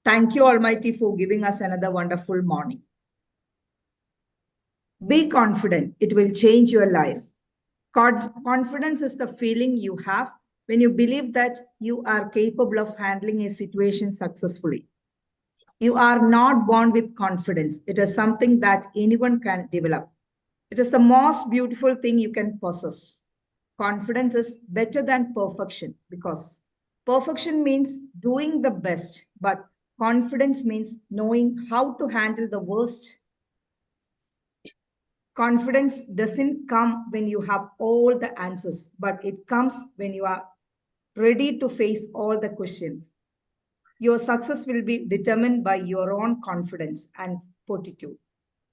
Thank you, Almighty, for giving us another wonderful morning. Be confident. It will change your life. Confidence is the feeling you have when you believe that you are capable of handling a situation successfully. You are not born with confidence. It is something that anyone can develop. It is the most beautiful thing you can possess. Confidence is better than perfection because perfection means doing the best, but confidence means knowing how to handle the worst. Confidence doesn't come when you have all the answers, but it comes when you are ready to face all the questions. Your success will be determined by your own confidence and fortitude.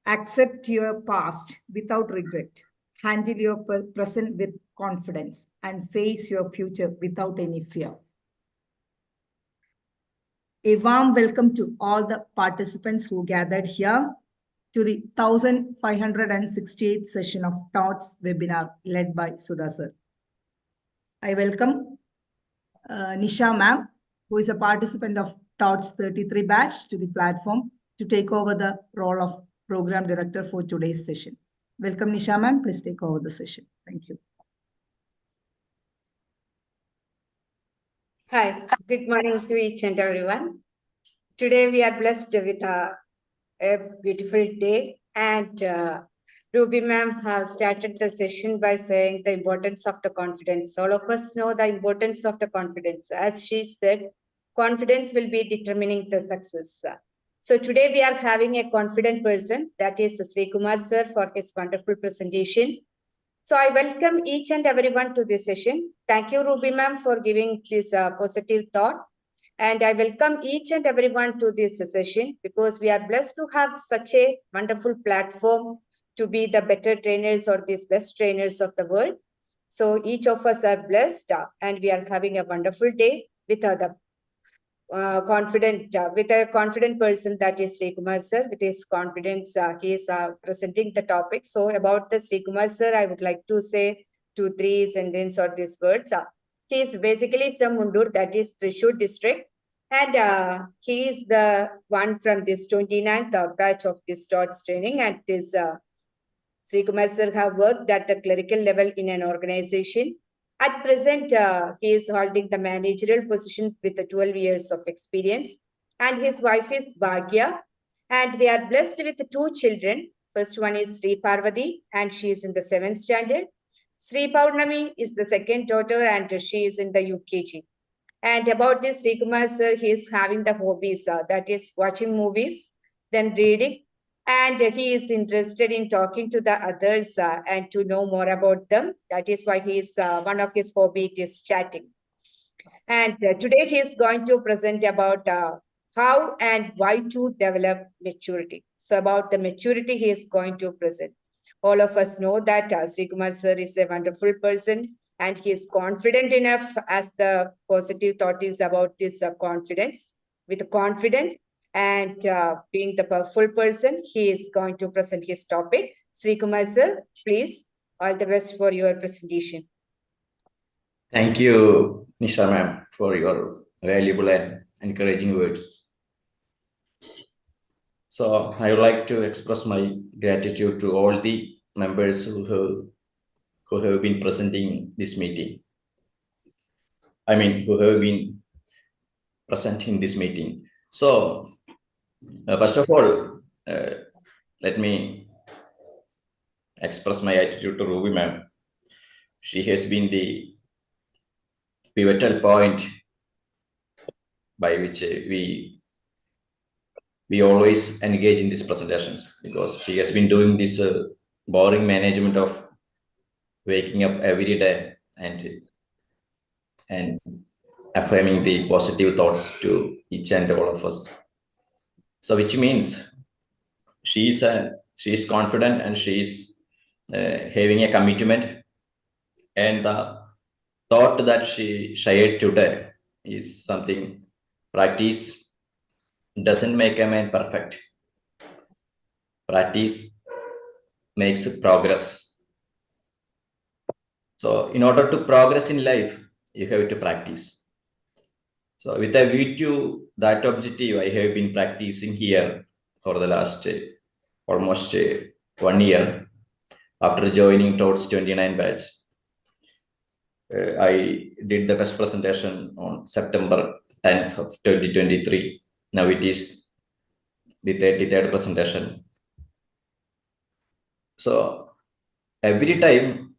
Accept your past without regret. Handle your present with confidence and face your future without any fear. A warm welcome to all the participants who gathered here to the 1568th session of ToTs Webinar led by Sudha sir. I welcome Nisha ma'am, who is a participant of ToTs 33 batch, to the platform to take over the role of Program Director for today's session. Welcome, Nisha ma'am. Please take over the session. Thank you. Hi, good morning to each and everyone. Today we are blessed with a beautiful day, and Ruby ma'am has started the session by saying the importance of the confidence. All of us know the importance of the confidence. As she said, confidence will be determining the success. So today we are having a confident person, that is SREEKUMAR sir, for his wonderful presentation. So I welcome each and everyone to this session. Thank you, Ruby ma'am, for giving this positive thought. And I welcome each and everyone to this session because we are blessed to have such a wonderful platform to be the better trainers or these best trainers of the world. So each of us are blessed and we are having a wonderful day with the with a confident person, that is SREEKUMAR sir. With his confidence, he is presenting the topic. So about the SREEKUMAR sir, I would like to say 2-3 sentences or these words. He is basically from Mundur, that is Thrissur district. And he is the one from this 29th batch of this ToTs training. And this SREEKUMAR sir have worked at the clerical level in an organization. At present, he is holding the managerial position with 12 years of experience. And his wife is Bhagya. And they are blessed with 2 children. First one is Sri Parvati, and she is in the 7th standard. Sri Paurnami is the second daughter, and she is in the UKG. And about this SREEKUMAR sir, he is having the hobbies, that is watching movies, then reading, and he is interested in talking to the others and to know more about them. That is why he is one of his hobby is chatting. And today he is going to present about how and why to develop maturity. So about the maturity he is going to present. All of us know that SREEKUMAR sir is a wonderful person and he is confident enough, as the positive thought is about this confidence. With confidence and being the powerful person, he is going to present his topic. SREEKUMAR sir, please, all the best for your presentation. Thank you, Nisha ma'am, for your valuable and encouraging words. So I would like to express my gratitude to all the members who have been presenting this meeting. Who have been present in this meeting. So first of all, let me express my attitude to Ruby ma'am. She has been the pivotal point by which we always engage in these presentations, because she has been doing this boring management of waking up every day and affirming the positive thoughts to each and all of us. So which means she is confident and she is having a commitment, and the thought that she shared today is something: practice doesn't make a man perfect. Practice makes progress. So in order to progress in life, you have to practice. So with a view to that objective, I have been practicing here for the last almost 1 year after joining ToTs 29 batch. I did the first presentation on September 10th of 2023. Now it is the 33rd presentation. So every time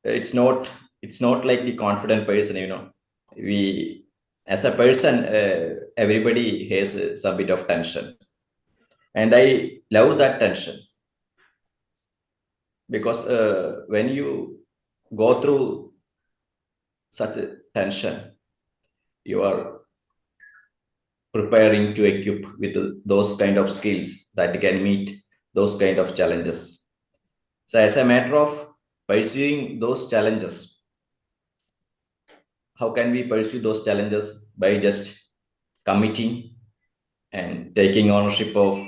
it's not like the confident person, you know. We as a person, everybody has some bit of tension, and I love that tension because when you go through such a tension, you are preparing to equip with those kind of skills that can meet those kind of challenges. So as a matter of pursuing those challenges, how can we pursue those challenges? By just committing and taking ownership of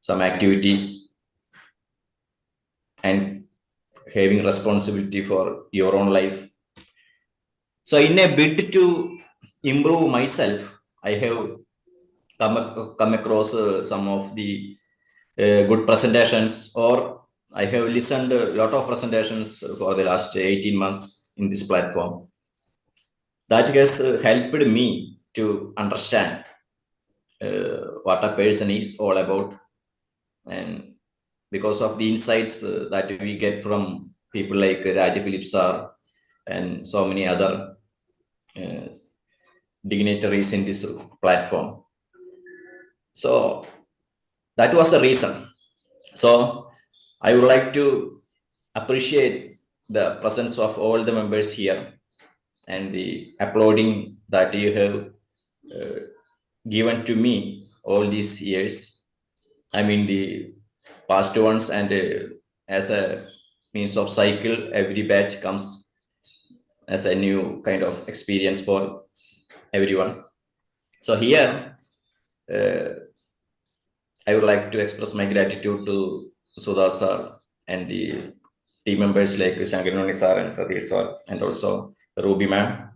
some activities and having responsibility for your own life. So in a bid to improve myself, I have come across some of the good presentations, or I have listened a lot of presentations for the last 18 months in this platform. That has helped me to understand what a person is all about. And because of the insights that we get from people like Raja Philip sir and so many other dignitaries in this platform. So that was the reason. So I would like to appreciate the presence of all the members here and the applauding that you have given to me all these years. I mean the past ones, and as a means of cycle, every batch comes as a new kind of experience for everyone. So here, I would like to express my gratitude to Sudha sir and the team members like Shankarani sir and Satish sir, and also Ruby ma'am,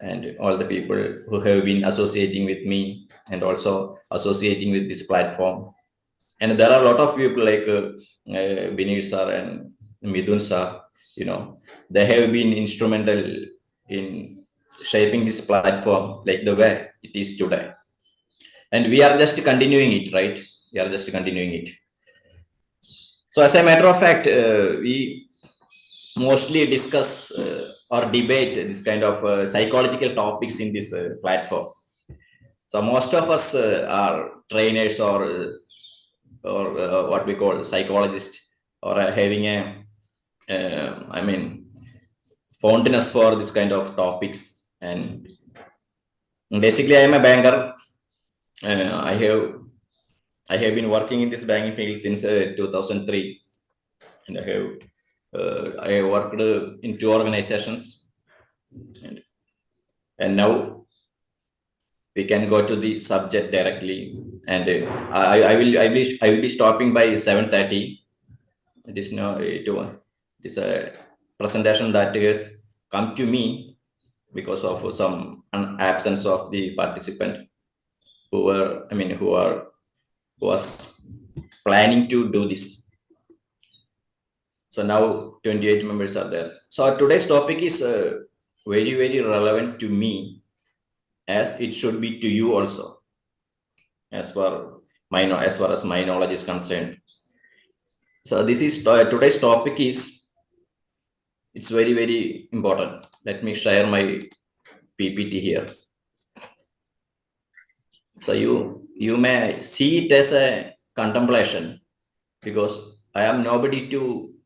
and all the people who have been associating with me and also associating with this platform. And there are a lot of people like Binir sir and Midun sir, you know, they have been instrumental in shaping this platform like the way it is today. And we are just continuing it, right? We are just continuing it. So as a matter of fact, we mostly discuss or debate this kind of psychological topics in this platform. So most of us are trainers or what we call psychologists, or having a I mean fondness for this kind of topics. And basically I am a banker. I have been working in this banking field since 2003, and I have worked in 2 organizations, and now we can go to the subject directly. And I will be stopping by 7:30. It is now it is a presentation that has come to me because of some absence of the participant who was planning to do this. So now 28 members are there. So today's topic is very, very relevant to me, as it should be to you also, as far as my knowledge is concerned. So this is today's topic is, it's very, very important. Let me share my PPT here. So you may see it as a contemplation, because I am nobody to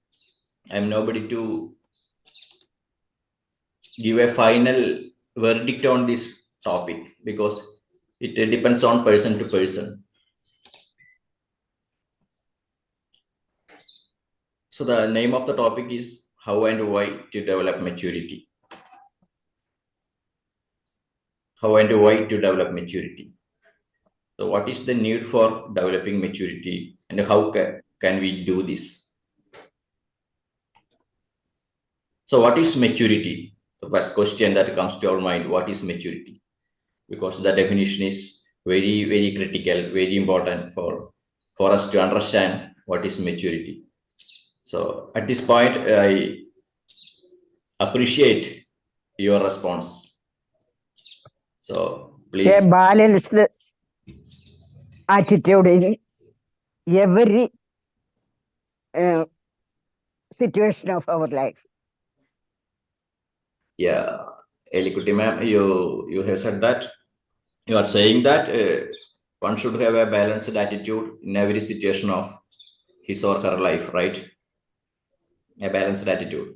give a final verdict on this topic, because it depends on person to person. So the name of the topic is how and why to develop maturity. How and why to develop maturity. So what is the need for developing maturity, and how can we do this? So what is maturity? the first question that comes to our mind, what is maturity? Because the definition is very, very critical, very important for us to understand what is maturity. So at this point, I appreciate your response. So please. A balanced attitude in every situation of our life. Yeah, Elikuti ma'am, you have said that. You are saying that one should have a balanced attitude in every situation of his or her life, right? A balanced attitude.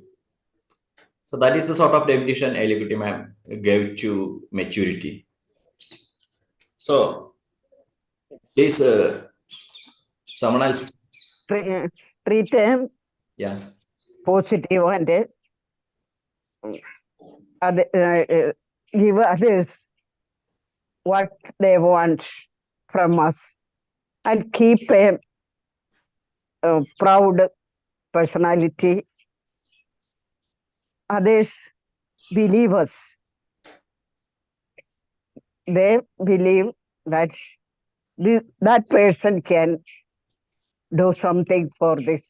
So that is the sort of definition Elikuti ma'am gave to maturity. So please, someone else. Treat them positive and give others what they want from us, and keep a proud personality. Others believe us. They believe that that person can do something for this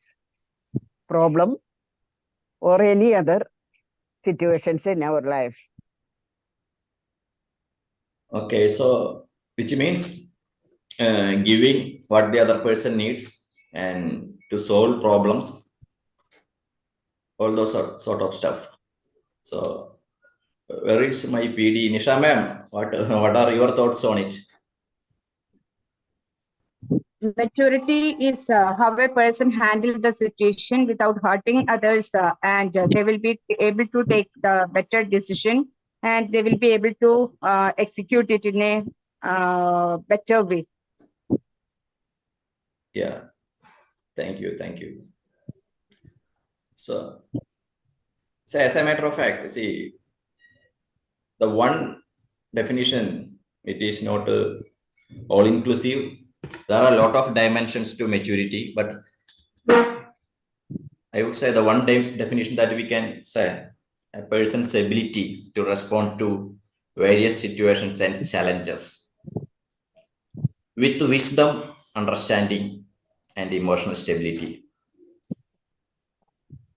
problem or any other situations in our life. Okay, so which means giving what the other person needs and to solve problems, all those sort of stuff. So where is my PD? Nisha ma'am, what are your thoughts on it? Maturity is how a person handles the situation without hurting others, and they will be able to take the better decision, and they will be able to execute it in a better way. Yeah, thank you. So as a matter of fact, see, the one definition, it is not all inclusive. There are a lot of dimensions to maturity, but I would say the one definition that we can say, a person's ability to respond to various situations and challenges with wisdom, understanding, and emotional stability.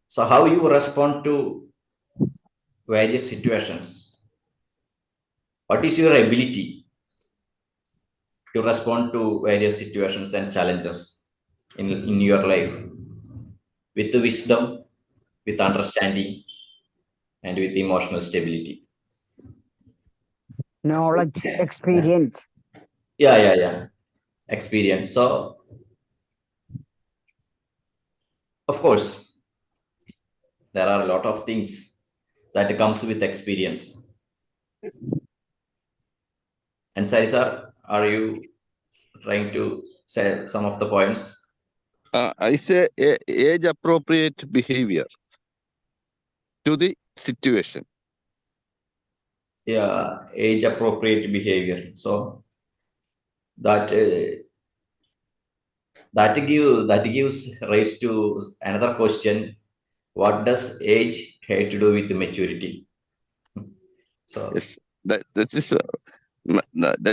So how you respond to various situations? What is your ability to respond to various situations and challenges in your life with wisdom, with understanding, and with emotional stability? Knowledge, experience. Yeah. Experience. So, of course, there are a lot of things that comes with experience. And Sai sir, are you trying to say some of the points? I say age-appropriate behavior to the situation. Yeah, age-appropriate behavior. So that gives rise to another question: what does age have to do with maturity? So Yes, that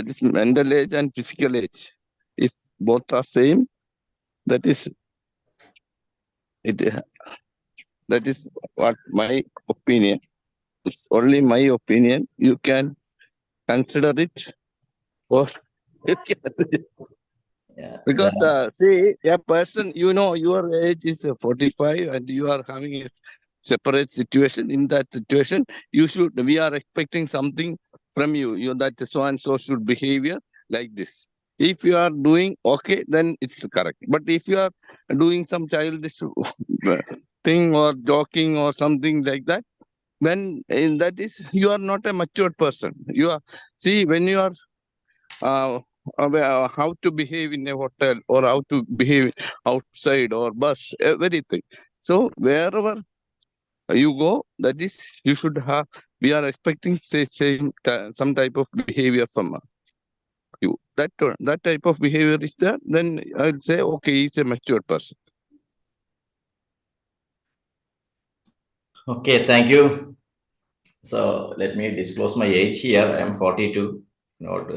is mental age and physical age. If both are same, that is it. That is what my opinion. It's only my opinion. You can consider it, or you can. Because see, a person, your age is 45 and you are having a separate situation. In that situation, we are expecting something from you. That so and so should behavior like this. If you are doing okay, then it's correct. But if you are doing some childish thing or joking or something like that, then that is, you are not a matured person. You are, see, when you are how to behave in a hotel or how to behave outside or bus, everything. So wherever you go, that is, you should have, we are expecting some type of behavior from you. That type of behavior is there, then I'll say, okay, he's a mature person. okay, thank you. So let me disclose my age here. I'm 42. Not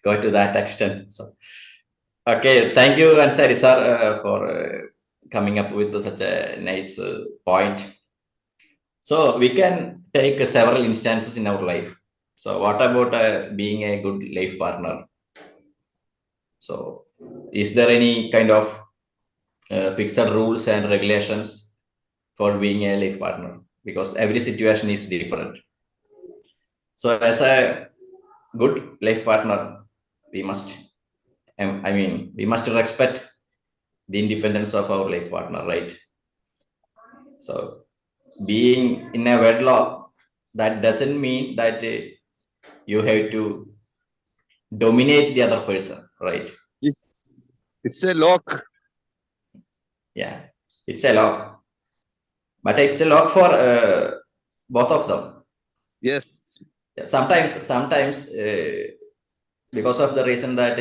go to that extent. So, okay, thank you, Ansari sir, for coming up with such a nice point. So we can take several instances in our life. So what about being a good life partner? So is there any kind of fixed rules and regulations for being a life partner? Because every situation is different. So as a good life partner, we must, we must respect the independence of our life partner, right? So being in a wedlock, that doesn't mean that you have to dominate the other person, right? It's a lock. Yeah, it's a lock, but it's a lock for both of them. Yes. Yeah, sometimes because of the reason that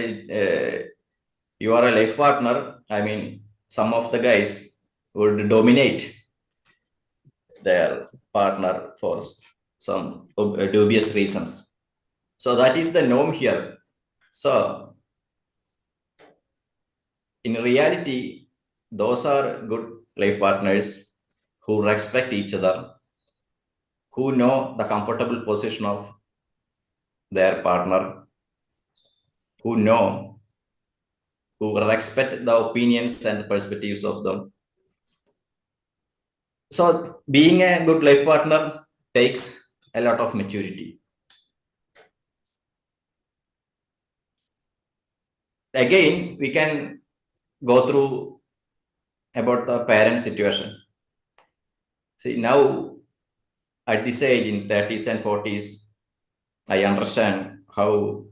you are a life partner, some of the guys would dominate their partner for some dubious reasons. So that is the norm here. So in reality, those are good life partners who respect each other, who know the comfortable position of their partner, who respect the opinions and perspectives of them. So being a good life partner takes a lot of maturity. Again, we can go through about the parent situation. See, now at this age, in 30s and 40s, I understand how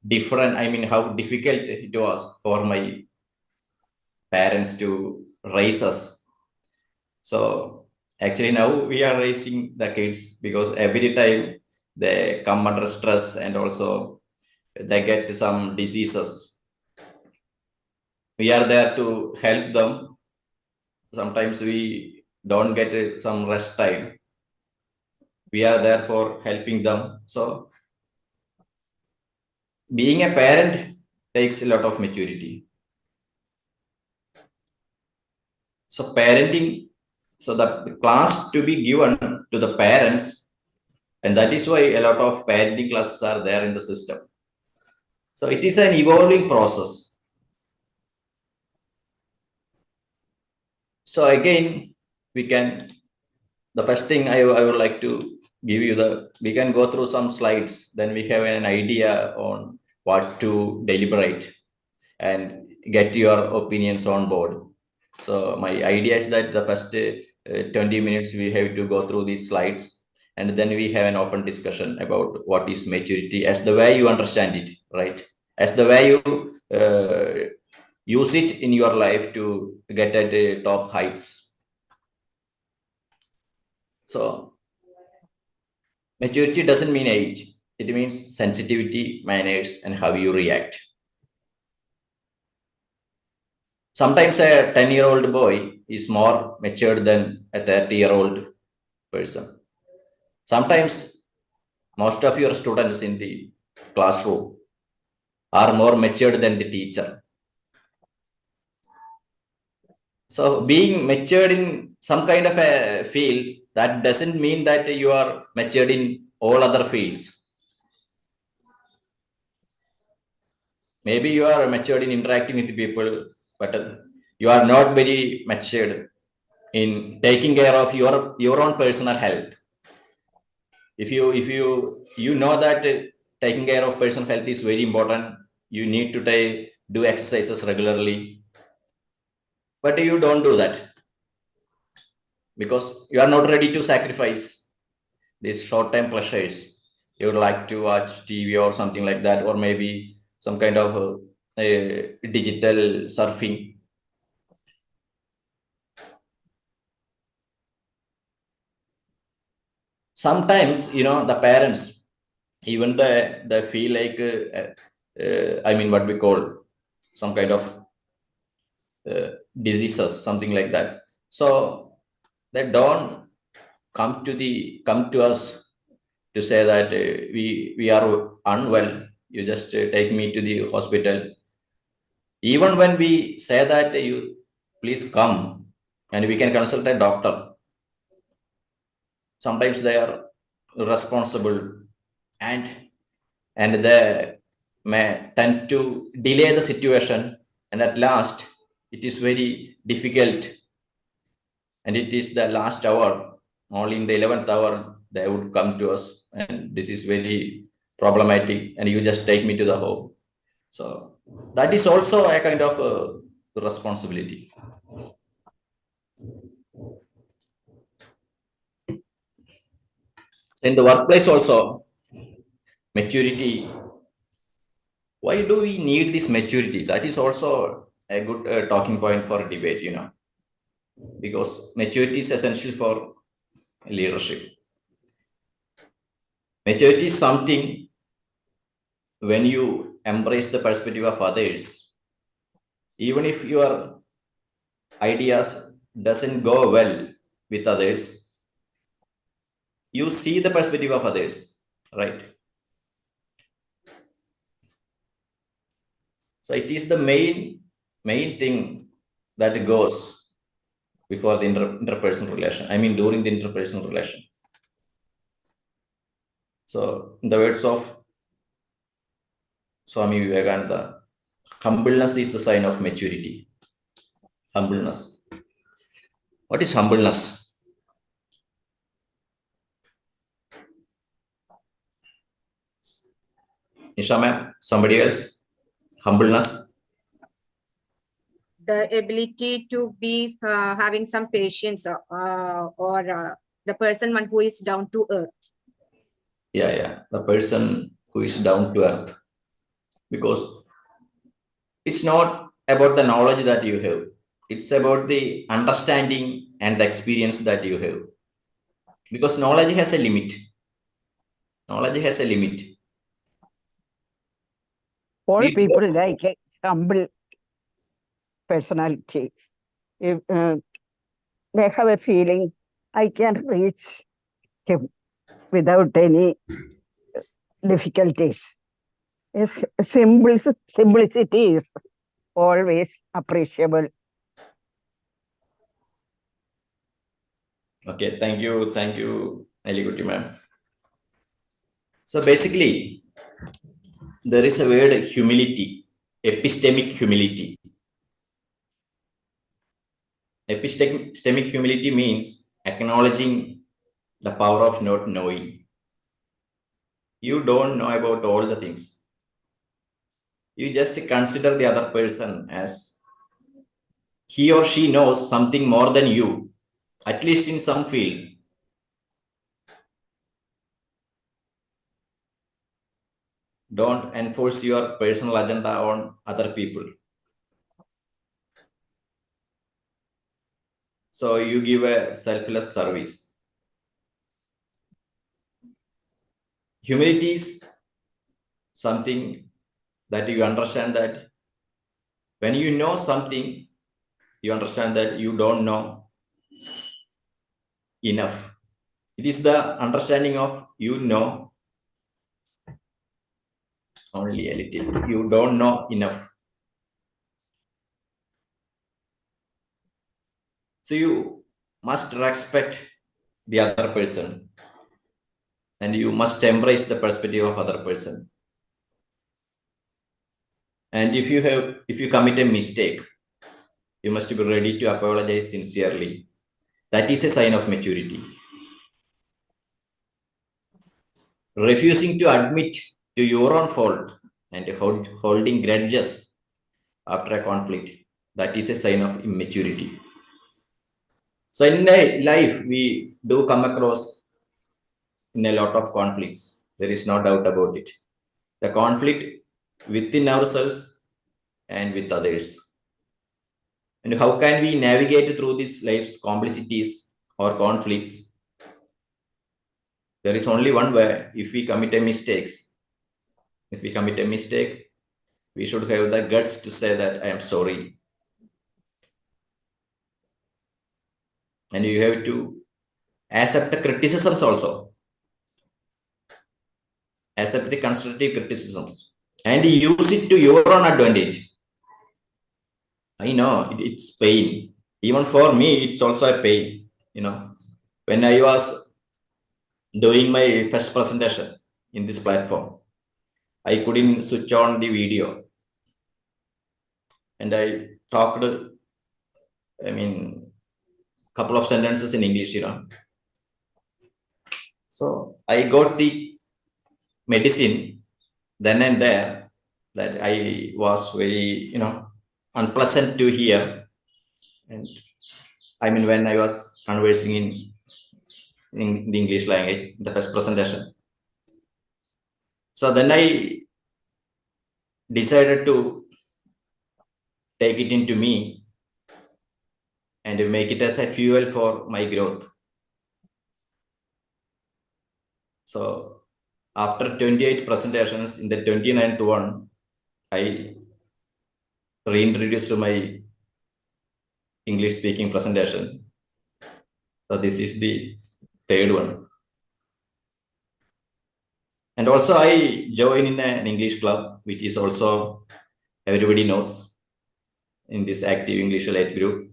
how difficult it was for my parents to raise us. So actually now we are raising the kids because every time they come under stress and also they get some diseases. We are there to help them. Sometimes we don't get some rest time. We are there for helping them. So being a parent takes a lot of maturity. So parenting, so the class to be given to the parents, and that is why a lot of parenting classes are there in the system. So it is an evolving process. So again, the first thing I would like to give you we can go through some slides, then we have an idea on what to deliberate and get your opinions on board. So my idea is that the first 20 minutes we have to go through these slides, and then we have an open discussion about what is maturity as the way you understand it, right? As the way you use it in your life to get at the top heights. So maturity doesn't mean age. It means sensitivity, manners, and how you react. Sometimes a 10-year-old boy is more matured than a 30-year-old person. Sometimes most of your students in the classroom are more matured than the teacher. So being matured in some kind of a field, that doesn't mean that you are matured in all other fields. Maybe you are matured in interacting with people, but you are not very matured in taking care of your own personal health. If you know that taking care of personal health is very important, you need to do exercises regularly, but you don't do that because you are not ready to sacrifice these short-term pleasures. You would like to watch TV or something like that, or maybe some kind of digital surfing. Sometimes, the parents, even they feel like, what we call some kind of diseases, something like that. So they don't come to us to say that we are unwell, you just take me to the hospital. Even when we say that you please come and we can consult a doctor, sometimes they are responsible and they may tend to delay the situation, and at last it is very difficult, and it is the last hour, only in the 11th hour they would come to us, and this is very problematic, and you just take me to the home. So that is also a kind of responsibility. In the workplace also, maturity. Why do we need this maturity? That is also a good talking point for debate, because maturity is essential for leadership. Maturity is something when you embrace the perspective of others, even if your ideas doesn't go well with others, you see the perspective of others, right? So it is the main thing that goes before the interpersonal relation. I mean, during the interpersonal relation. So in the words of Swami Vivekananda, humbleness is the sign of maturity. Humbleness. What is humbleness? Nisha ma'am, somebody else? Humbleness. The ability to be having some patience or the person one who is down to earth. Yeah. The person who is down to earth. Because it's not about the knowledge that you have. It's about the understanding and the experience that you have. Because knowledge has a limit. Knowledge has a limit. All people like a humble personality. If they have a feeling, I can reach him without any difficulties. Simplicity is always appreciable. Okay, thank you, Eliguti ma'am. So basically, there is a word humility, epistemic humility. Epistemic humility means acknowledging the power of not knowing. You don't know about all the things. You just consider the other person as he or she knows something more than you, at least in some field. Don't enforce your personal agenda on other people. So you give a selfless service. Humility is something that you understand that when you know something, you understand that you don't know enough. It is the understanding of you know only a little. You don't know enough. So you must respect the other person, and you must embrace the perspective of other person. And if you commit a mistake, you must be ready to apologize sincerely. That is a sign of maturity. Refusing to admit to your own fault and holding grudges after a conflict, that is a sign of immaturity. So in life, we do come across in a lot of conflicts. There is no doubt about it. The conflict within ourselves and with others. And how can we navigate through these life's complexities or conflicts? There is only one way. If we commit a mistake, we should have the guts to say that I am sorry. And you have to accept the criticisms also, accept the constructive criticisms, and use it to your own advantage. I know it's pain. Even for me, it's also a pain. When I was doing my first presentation in this platform, I couldn't switch on the video. And I talked, couple of sentences in English, So I got the medicine then and there that I was very, unpleasant to hear. And when I was conversing in the English language, the first presentation. So then I decided to take it into me and make it as a fuel for my growth. So after 28 presentations, in the 29th one, I reintroduced my English speaking presentation. So this is the third one. And also I joined in an English club, which is also everybody knows in this active English Elite group,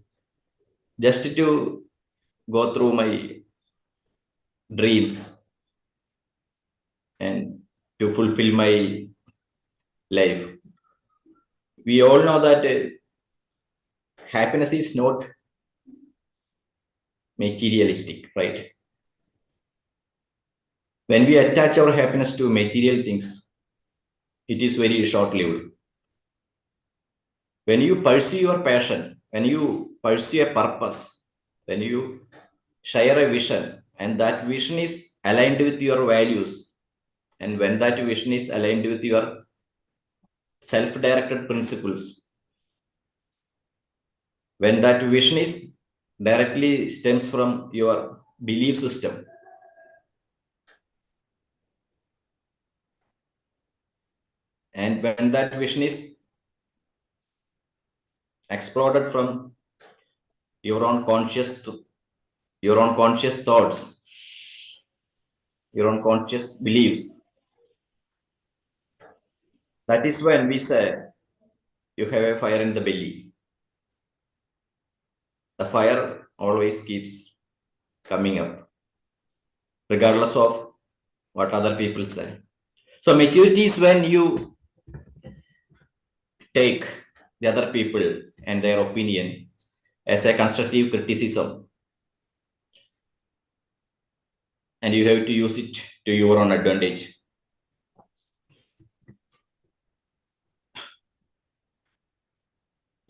just to go through my dreams and to fulfill my life. We all know that happiness is not materialistic, right? When we attach our happiness to material things, it is very short-lived. When you pursue your passion, when you pursue a purpose, when you share a vision, and that vision is aligned with your values, and when that vision is aligned with your self-directed principles, when that vision is directly stems from your belief system, and when that vision is exploded from your own conscious thoughts, your own conscious beliefs, that is when we say you have a fire in the belly. The fire always keeps coming up, regardless of what other people say. So maturity is when you take the other people and their opinion as a constructive criticism, and you have to use it to your own advantage.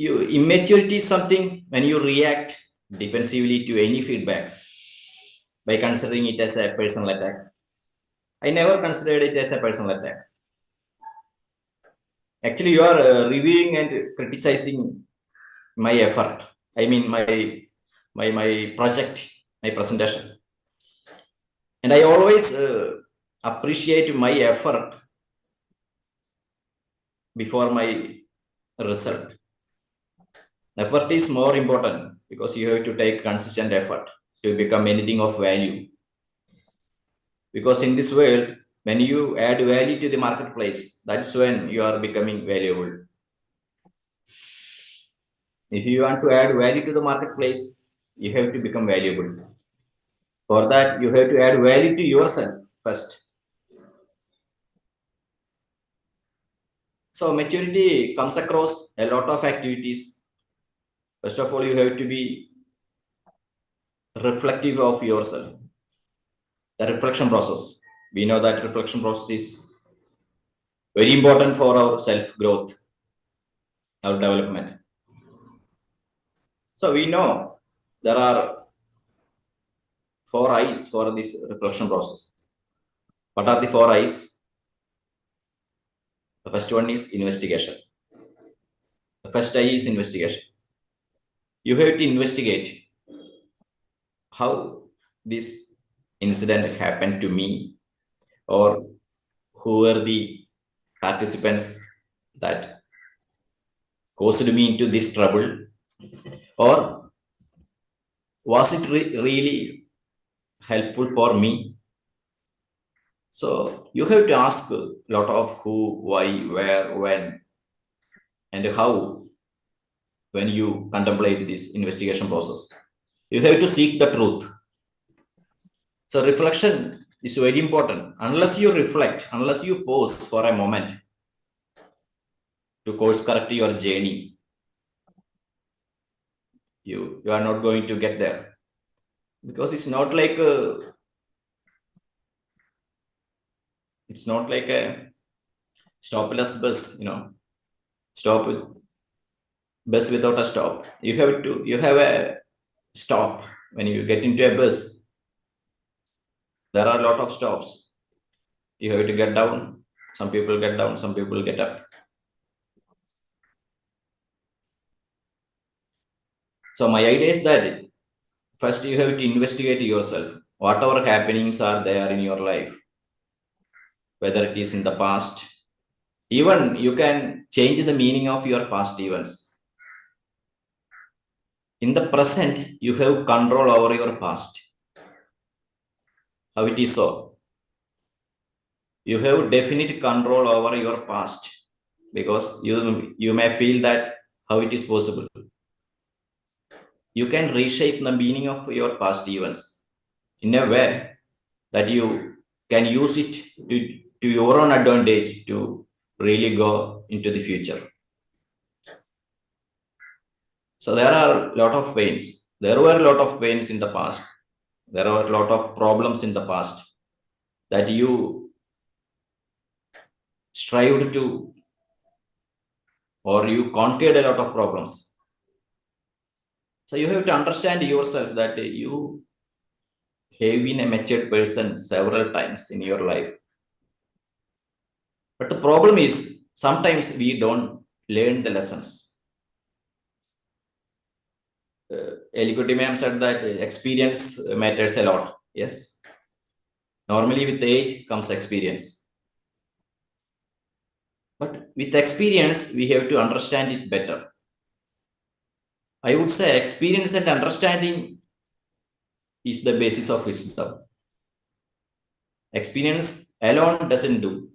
Immaturity is something when you react defensively to any feedback by considering it as a personal attack. I never considered it as a personal attack. Actually, you are reviewing and criticizing my effort. My project, my presentation. And I always appreciate my effort before my result. Effort is more important because you have to take consistent effort to become anything of value. Because in this world, when you add value to the marketplace, that's when you are becoming valuable. If you want to add value to the marketplace, you have to become valuable. For that, you have to add value to yourself first. So maturity comes across a lot of activities. First of all, you have to be reflective of yourself. The reflection process. We know that reflection process is very important for our self-growth, our development. So we know there are 4 I's for this reflection process. What are the 4 I's? The first one is investigation. The first I is investigation. You have to investigate how this incident happened to me, or who were the participants that caused me into this trouble, or was it really helpful for me. So you have to ask a lot of who, why, where, when, and how when you contemplate this investigation process. You have to seek the truth. So reflection is very important. Unless you reflect, unless you pause for a moment to course correct your journey, you are not going to get there. Because it's not like a stopless bus, stop bus without a stop. You have a stop when you get into a bus. There are a lot of stops. You have to get down. Some people get down, some people get up. So my idea is that first you have to investigate yourself. Whatever happenings are there in your life, whether it is in the past, even you can change the meaning of your past events. In the present, you have control over your past. How it is so? You have definite control over your past because you may feel that how it is possible. You can reshape the meaning of your past events in a way that you can use it to your own advantage to really go into the future. So there are a lot of pains. There were a lot of pains in the past. There are a lot of problems in the past that you strived to, or you conquered a lot of problems. So you have to understand yourself that you have been a matured person several times in your life. But the problem is sometimes we don't learn the lessons. Elikuti ma'am said that experience matters a lot. Yes. Normally with age comes experience. But with experience, we have to understand it better. I would say experience and understanding is the basis of wisdom. Experience alone doesn't do.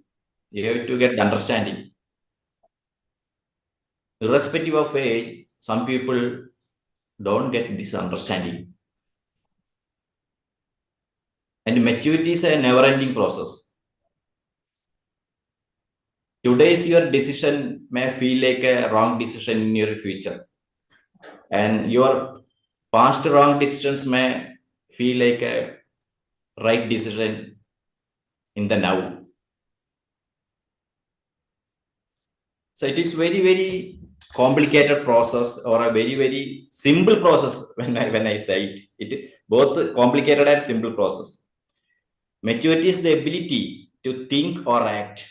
You have to get the understanding. Irrespective of age, some people don't get this understanding. And maturity is a never-ending process. Today's your decision may feel like a wrong decision in your future. And your past wrong decisions may feel like a right decision in the now. So it is very, very complicated process or a very, very simple process when I say it. It is both complicated and simple process. Maturity is the ability to think or act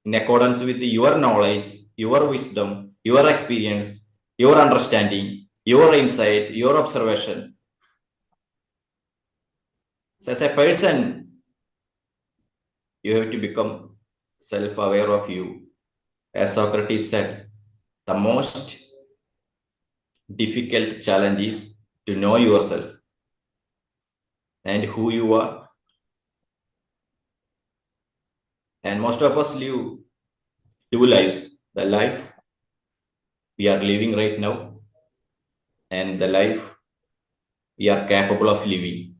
in accordance with your knowledge, your wisdom, your experience, your understanding, your insight, your observation. So as a person, you have to become self-aware of you. As Socrates said, the most difficult challenge is to know yourself and who you are. And most of us live two lives, the life we are living right now and the life we are capable of living.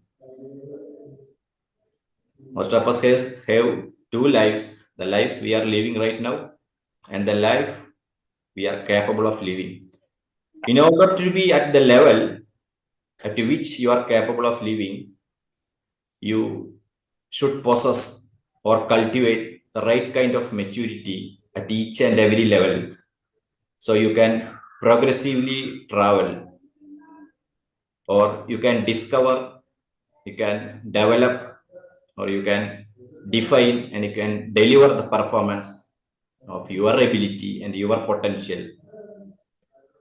Most of us have two lives, the lives we are living right now and the life we are capable of living. In order to be at the level at which you are capable of living, you should possess or cultivate the right kind of maturity at each and every level. So you can progressively travel, or you can discover, you can develop, or you can define and you can deliver the performance of your ability and your potential.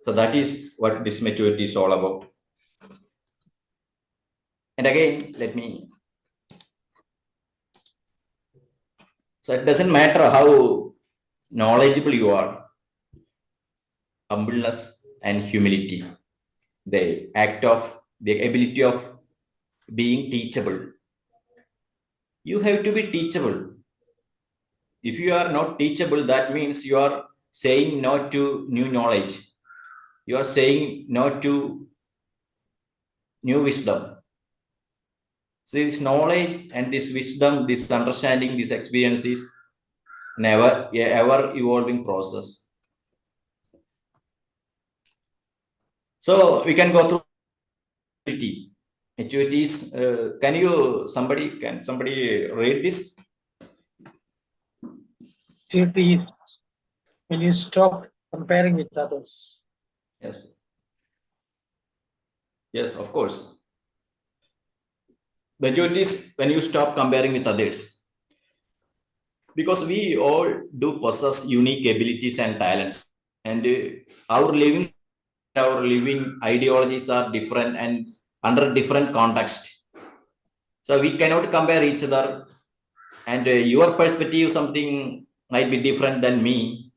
So that is what this maturity is all about. And again, so it doesn't matter how knowledgeable you are, humbleness and humility, the ability of being teachable. You have to be teachable. If you are not teachable, that means you are saying no to new knowledge. You are saying no to new wisdom. So this knowledge and this wisdom, this understanding, this experience is never ever evolving process. So we can go through maturity. Can somebody read this? Maturity is when you stop comparing with others. Yes. Yes, of course. Maturity is when you stop comparing with others. Because we all do possess unique abilities and talents. And our living ideologies are different and under different context. So we cannot compare each other. And your perspective, something might be different than me.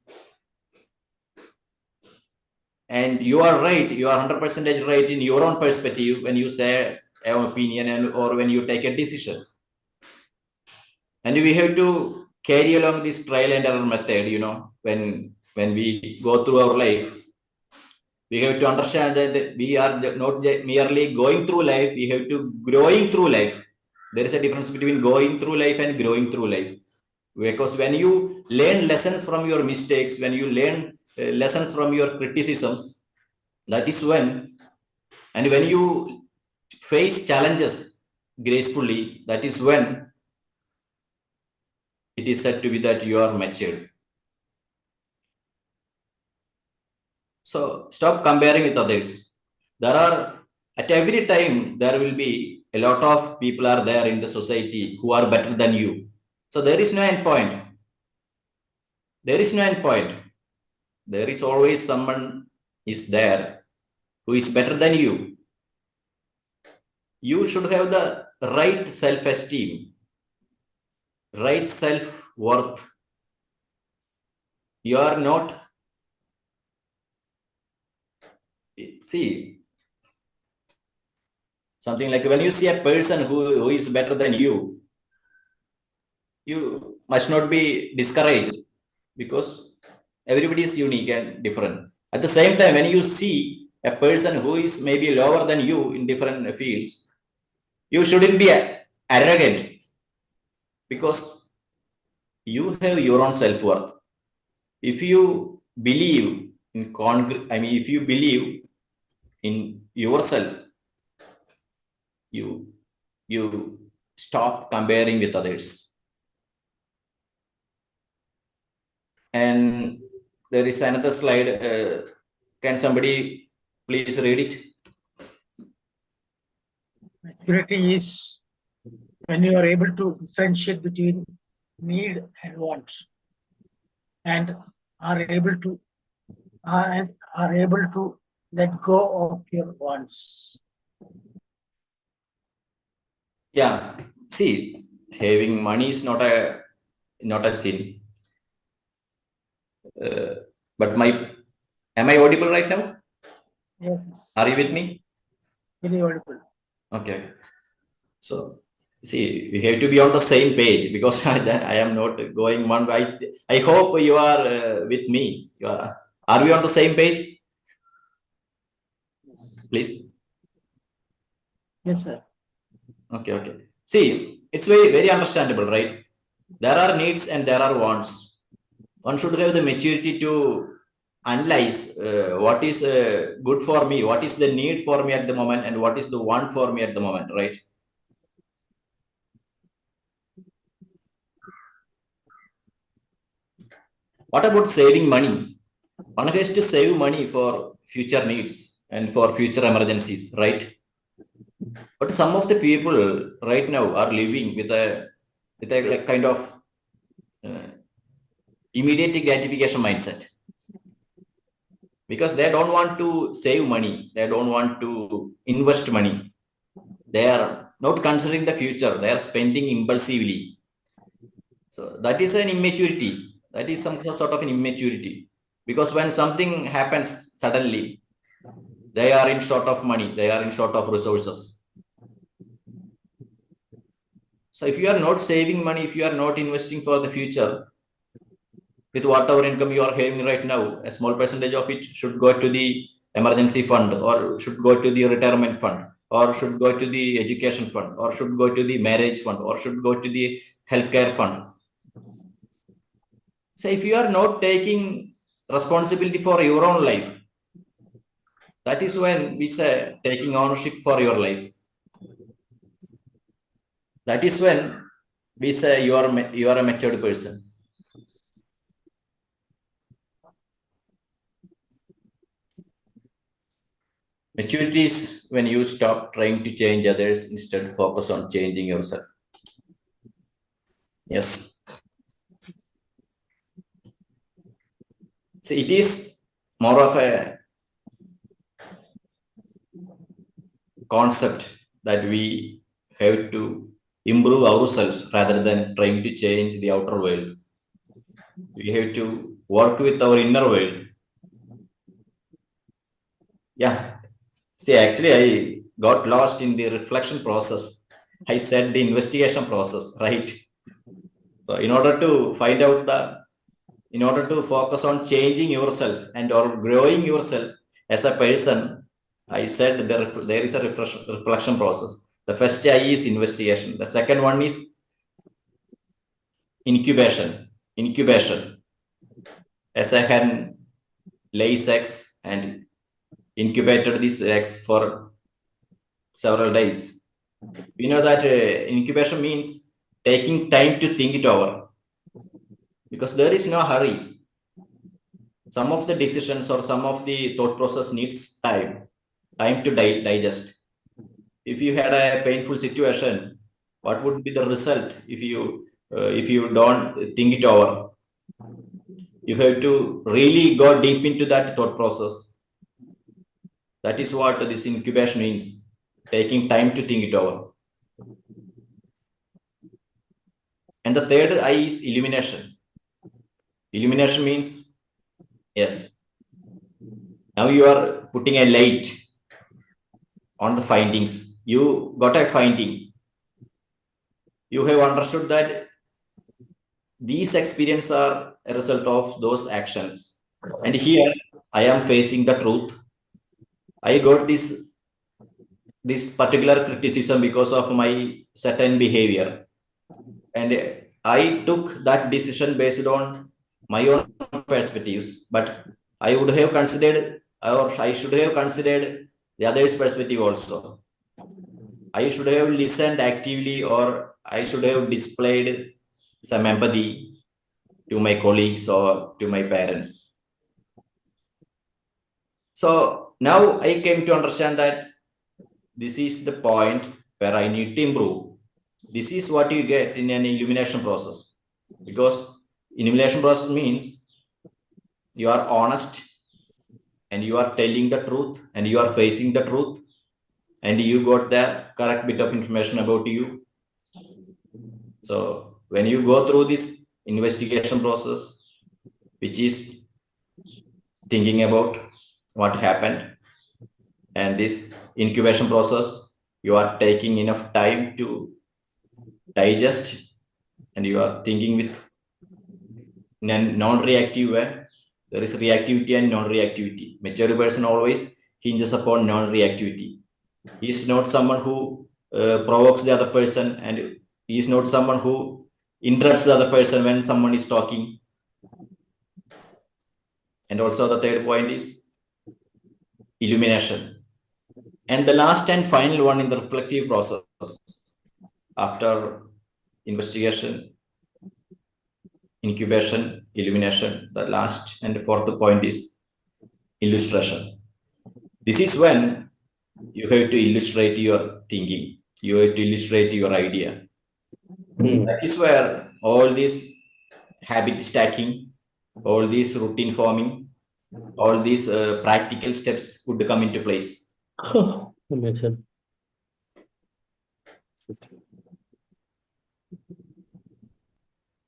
And you are right. You are 100% right in your own perspective when you say an opinion or when you take a decision. And we have to carry along this trial and error method, when we go through our life. We have to understand that we are not merely going through life, we have to growing through life. There is a difference between going through life and growing through life. Because when you learn lessons from your mistakes, when you learn lessons from your criticisms, that is when you face challenges gracefully, that is when it is said to be that you are matured. So stop comparing with others. At every time, there will be a lot of people are there in the society who are better than you. So there is no end point. There is no end point. There is always someone is there who is better than you. You should have the right self-esteem, right self-worth. You are not, see, something like when you see a person who is better than you, you must not be discouraged because everybody is unique and different. At the same time, when you see a person who is maybe lower than you in different fields, you shouldn't be arrogant because you have your own self-worth. If you believe if you believe in yourself, you stop comparing with others. And there is another slide. Can somebody please read it? Maturity is when you are able to differentiate between need and want, and are able to let go of your wants. Yeah. See, having money is not a sin. But am I audible right now? Yes. Are you with me? Very audible. Okay. So see, we have to be on the same page because I am not going one way. I hope you are with me. Are we on the same page? Yes. Please. Yes, sir. Okay. See, it's very, very understandable, right? There are needs and there are wants. One should have the maturity to analyze what is good for me, what is the need for me at the moment, and what is the want for me at the moment, right? What about saving money? One has to save money for future needs and for future emergencies, right? But some of the people right now are living with a like kind of immediate gratification mindset because they don't want to save money, they don't want to invest money, they are not considering the future, they are spending impulsively. So that is an immaturity. That is some sort of an immaturity because when something happens suddenly, they are in short of money, they are in short of resources. So if you are not saving money, if you are not investing for the future, with whatever income you are having right now, a small percentage of it should go to the emergency fund, or should go to the retirement fund, or should go to the education fund, or should go to the marriage fund, or should go to the healthcare fund. So if you are not taking responsibility for your own life, that is when we say taking ownership for your life. That is when we say you are a matured person. Maturity is when you stop trying to change others, instead focus on changing yourself. Yes. So it is more of a concept that we have to improve ourselves rather than trying to change the outer world. We have to work with our inner world. Yeah. See, actually, I got lost in the reflection process. I said the investigation process, right? So in order to find out in order to focus on changing yourself and or growing yourself as a person, I said there is a reflection process. The first I is investigation. The second one is incubation. As a hen lays eggs and incubated these eggs for several days. We know that incubation means taking time to think it over, because there is no hurry. Some of the decisions or some of the thought process needs time to digest. If you had a painful situation, what would be the result if you don't think it over? You have to really go deep into that thought process. That is what this incubation means, taking time to think it over. And the third I is illumination. Illumination means, yes, now you are putting a light on the findings. You got a finding. You have understood that these experiences are a result of those actions. And here I am facing the truth. I got this particular criticism because of my certain behavior. And I took that decision based on my own perspectives, but I would have considered, or I should have considered the other's perspective also. I should have listened actively, or I should have displayed some empathy to my colleagues or to my parents. So now I came to understand that this is the point where I need to improve. This is what you get in an illumination process, because illumination process means you are honest and you are telling the truth and you are facing the truth and you got the correct bit of information about you. So when you go through this investigation process, which is thinking about what happened, and this incubation process, you are taking enough time to digest and you are thinking with non-reactive way. There is reactivity and non-reactivity. Mature person always hinges upon non-reactivity. He is not someone who provokes the other person, and he is not someone who interrupts the other person when someone is talking. And also the third point is illumination. And the last and final one in the reflective process, after investigation, incubation, illumination, the last and fourth point is illustration. This is when you have to illustrate your thinking. You have to illustrate your idea. That is where all this habit stacking, all this routine forming, all these practical steps would come into place. That makes sense.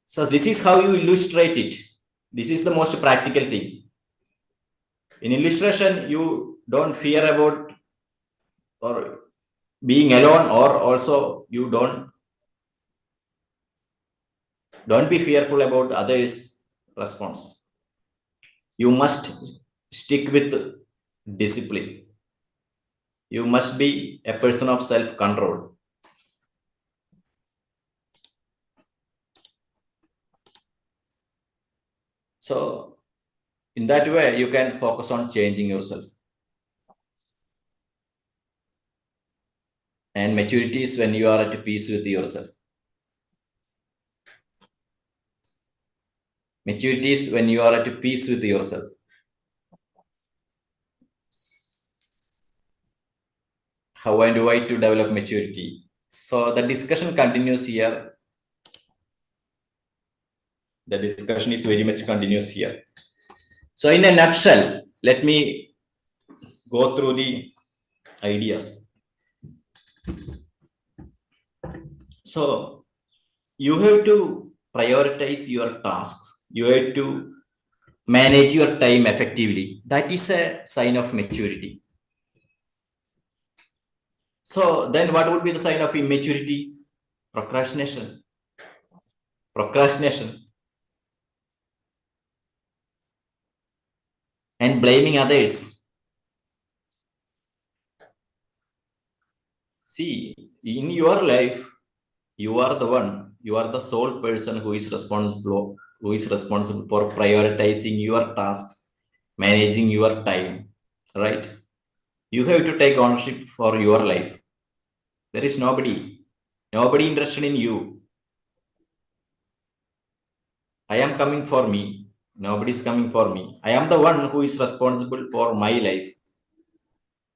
So this is how you illustrate it. This is the most practical thing. In illustration, you don't fear about or being alone, or also you don't Don't be fearful about others' response. You must stick with discipline. You must be a person of self-control. So in that way, you can focus on changing yourself. And maturity is when you are at peace with yourself. Maturity is when you are at peace with yourself. How and why to develop maturity? So the discussion continues here. The discussion is very much continuous here. So in a nutshell, let me go through the ideas. So you have to prioritize your tasks. You have to manage your time effectively. That is a sign of maturity. So then what would be the sign of immaturity? Procrastination. Procrastination. And blaming others. See, in your life, you are the one, you are the sole person who is responsible for prioritizing your tasks, managing your time, right? You have to take ownership for your life. There is nobody interested in you. I am coming for me. Nobody is coming for me. I am the one who is responsible for my life.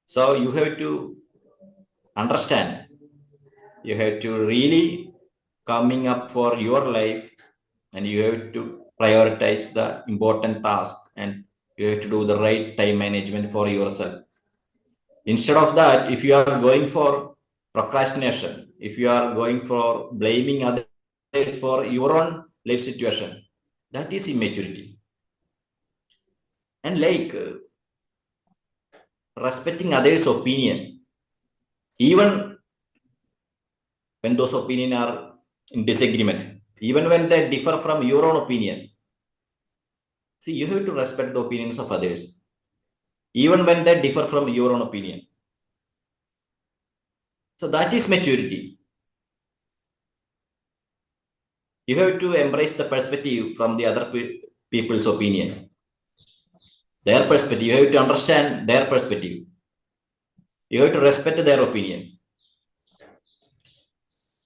So you have to understand. You have to really coming up for your life, and you have to prioritize the important task, and you have to do the right time management for yourself. Instead of that, if you are going for procrastination, if you are going for blaming others for your own life situation, that is immaturity. And like respecting others' opinion, even when those opinions are in disagreement, even when they differ from your own opinion. See, you have to respect the opinions of others, even when they differ from your own opinion. So that is maturity. You have to embrace the perspective from the other people's opinion. Their perspective, you have to understand their perspective. You have to respect their opinion.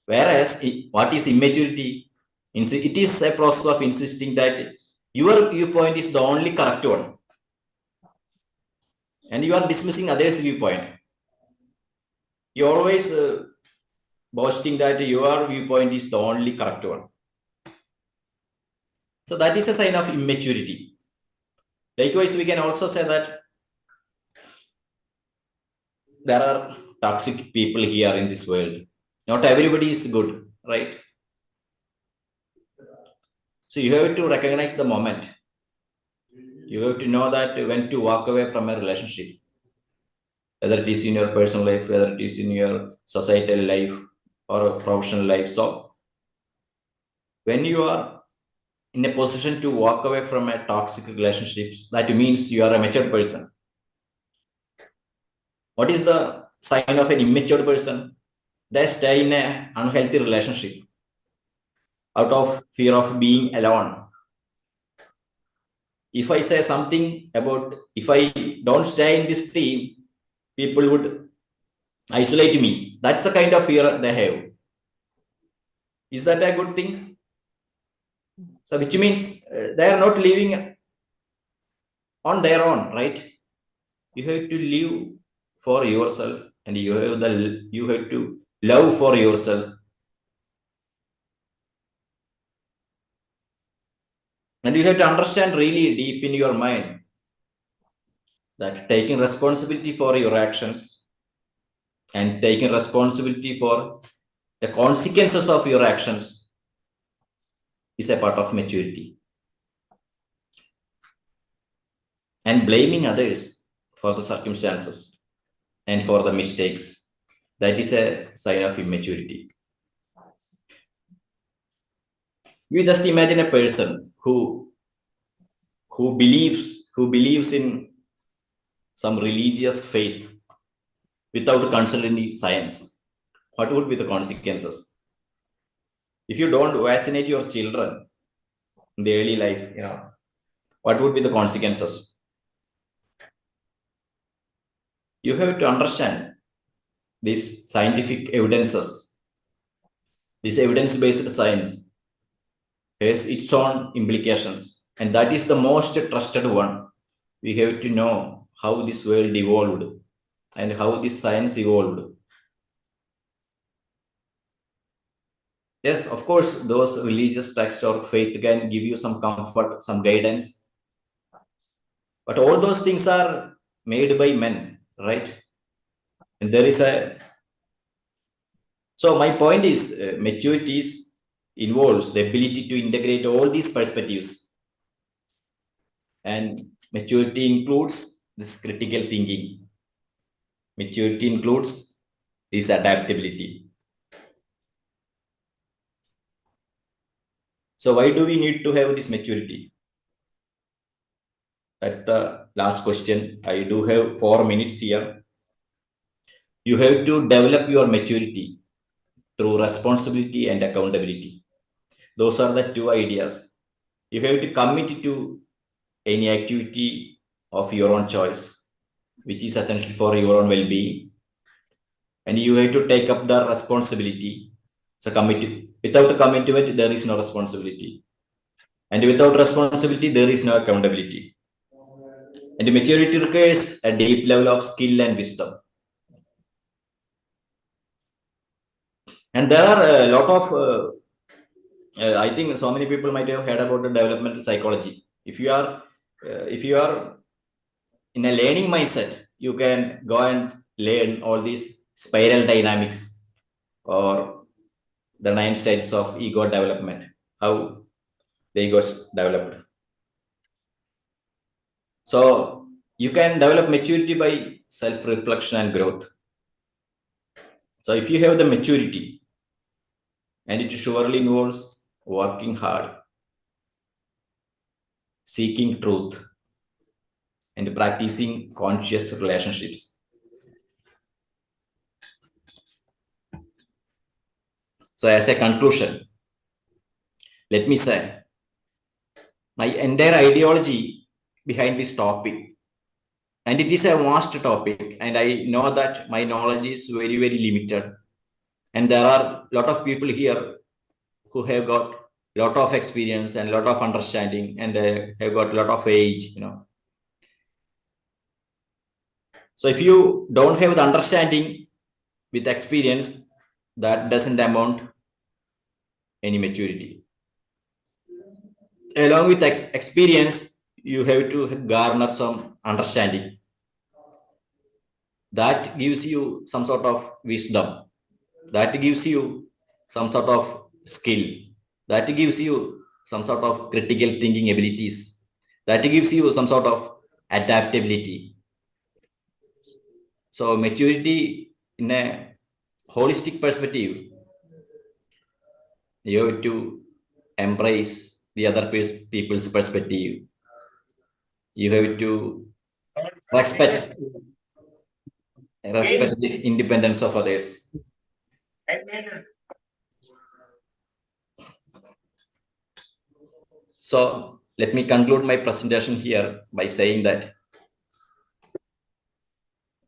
Whereas, what is immaturity? It is a process of insisting that your viewpoint is the only correct one, and you are dismissing others' viewpoint. You always boasting that your viewpoint is the only correct one. So that is a sign of immaturity. Likewise, we can also say that there are toxic people here in this world. Not everybody is good, right? So you have to recognize the moment. You have to know that when to walk away from a relationship, whether it is in your personal life, whether it is in your societal life or professional life. So when you are in a position to walk away from a toxic relationships, that means you are a mature person. What is the sign of an immature person? They stay in an unhealthy relationship out of fear of being alone. If I say something about, if I don't stay in this team, people would isolate me. That's the kind of fear they have. Is that a good thing? So which means they are not living on their own, right? You have to live for yourself, and you have to love for yourself. And you have to understand really deep in your mind that taking responsibility for your actions and taking responsibility for the consequences of your actions is a part of maturity. And blaming others for the circumstances and for the mistakes, that is a sign of immaturity. You just imagine a person who believes in some religious faith without considering the science. What would be the consequences? If you don't vaccinate your children in the early life, what would be the consequences? You have to understand these scientific evidences. This evidence-based science has its own implications, and that is the most trusted one. We have to know how this world evolved and how this science evolved. Yes, of course, those religious texts or faith can give you some comfort, some guidance. But all those things are made by men, right? And there is so my point is maturity involves the ability to integrate all these perspectives. And maturity includes this critical thinking. Maturity includes this adaptability. So why do we need to have this maturity? That's the last question. I do have 4 minutes here. You have to develop your maturity through responsibility and accountability. Those are the 2 ideas. You have to commit to any activity of your own choice, which is essential for your own well-being. And you have to take up the responsibility. So without a commitment, there is no responsibility. And without responsibility, there is no accountability. And maturity requires a deep level of skill and wisdom. And there are a lot of, I think so many people might have heard about the developmental psychology. If you are in a learning mindset, you can go and learn all these spiral dynamics or the 9 stages of ego development, how the ego is developed. So you can develop maturity by self-reflection and growth. So if you have the maturity, and it surely involves working hard, seeking truth, and practicing conscious relationships. So as a conclusion, let me say, my entire ideology behind this topic, and it is a vast topic, and I know that my knowledge is very, very limited. And there are a lot of people here who have got a lot of experience and a lot of understanding, and have got a lot of age, So if you don't have the understanding with experience, that doesn't amount any maturity. Along with experience, you have to garner some understanding. That gives you some sort of wisdom. That gives you some sort of skill. That gives you some sort of critical thinking abilities. That gives you some sort of adaptability. So maturity in a holistic perspective, you have to embrace the other people's perspective. You have to respect the independence of others. So let me conclude my presentation here by saying that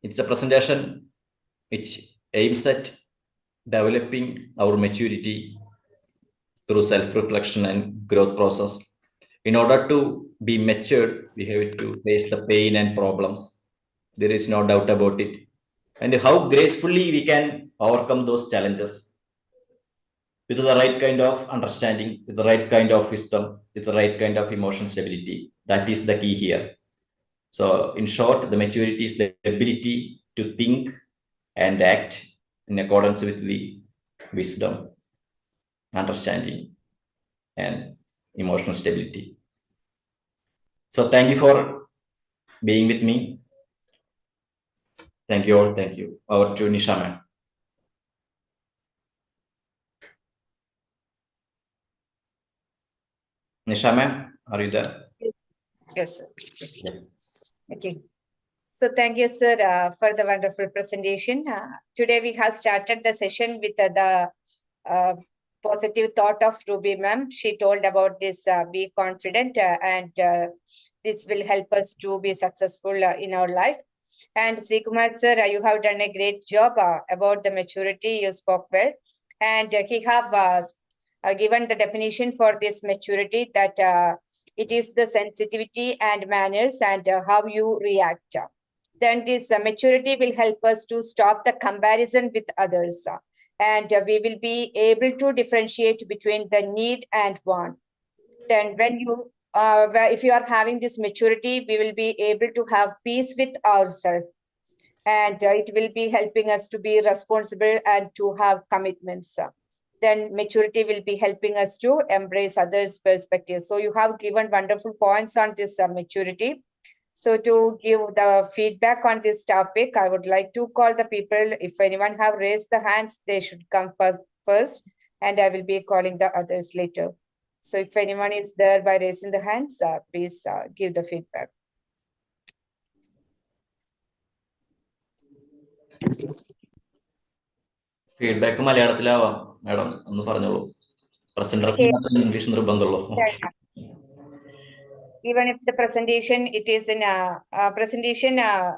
it's a presentation which aims at developing our maturity through self-reflection and growth process. In order to be matured, we have to face the pain and problems. There is no doubt about it. And how gracefully we can overcome those challenges with the right kind of understanding, with the right kind of wisdom, with the right kind of emotional stability. That is the key here. So in short, the maturity is the ability to think and act in accordance with the wisdom, understanding, and emotional stability. So thank you for being with me. Thank you all. Thank you. Over to Nisha ma'am. Nisha ma'am, are you there? Yes, sir. Okay. So thank you, sir, for the wonderful presentation. Today we have started the session with the positive thought of Ruby ma'am. She told about this be confident and this will help us to be successful in our life. And SREEKUMAR sir, you have done a great job about the maturity. You spoke well. And he have given the definition for this maturity that it is the sensitivity and manners and how you react. Then this maturity will help us to stop the comparison with others. And we will be able to differentiate between the need and want. Then when you, if you are having this maturity, we will be able to have peace with ourselves. And it will be helping us to be responsible and to have commitments. Then maturity will be helping us to embrace others' perspectives. So you have given wonderful points on this maturity. So to give the feedback on this topic, I would like to call the people. If anyone have raised the hands, they should come first, and I will be calling the others later. So if anyone is there by raising the hands, please give the feedback. Feedback മലയാളത്തിലാവാം madam, ഒന്ന് പറഞ്ഞോളൂ. Presentation English നിർബന്ധമുള്ളൂ. Even if the presentation, it is in presentation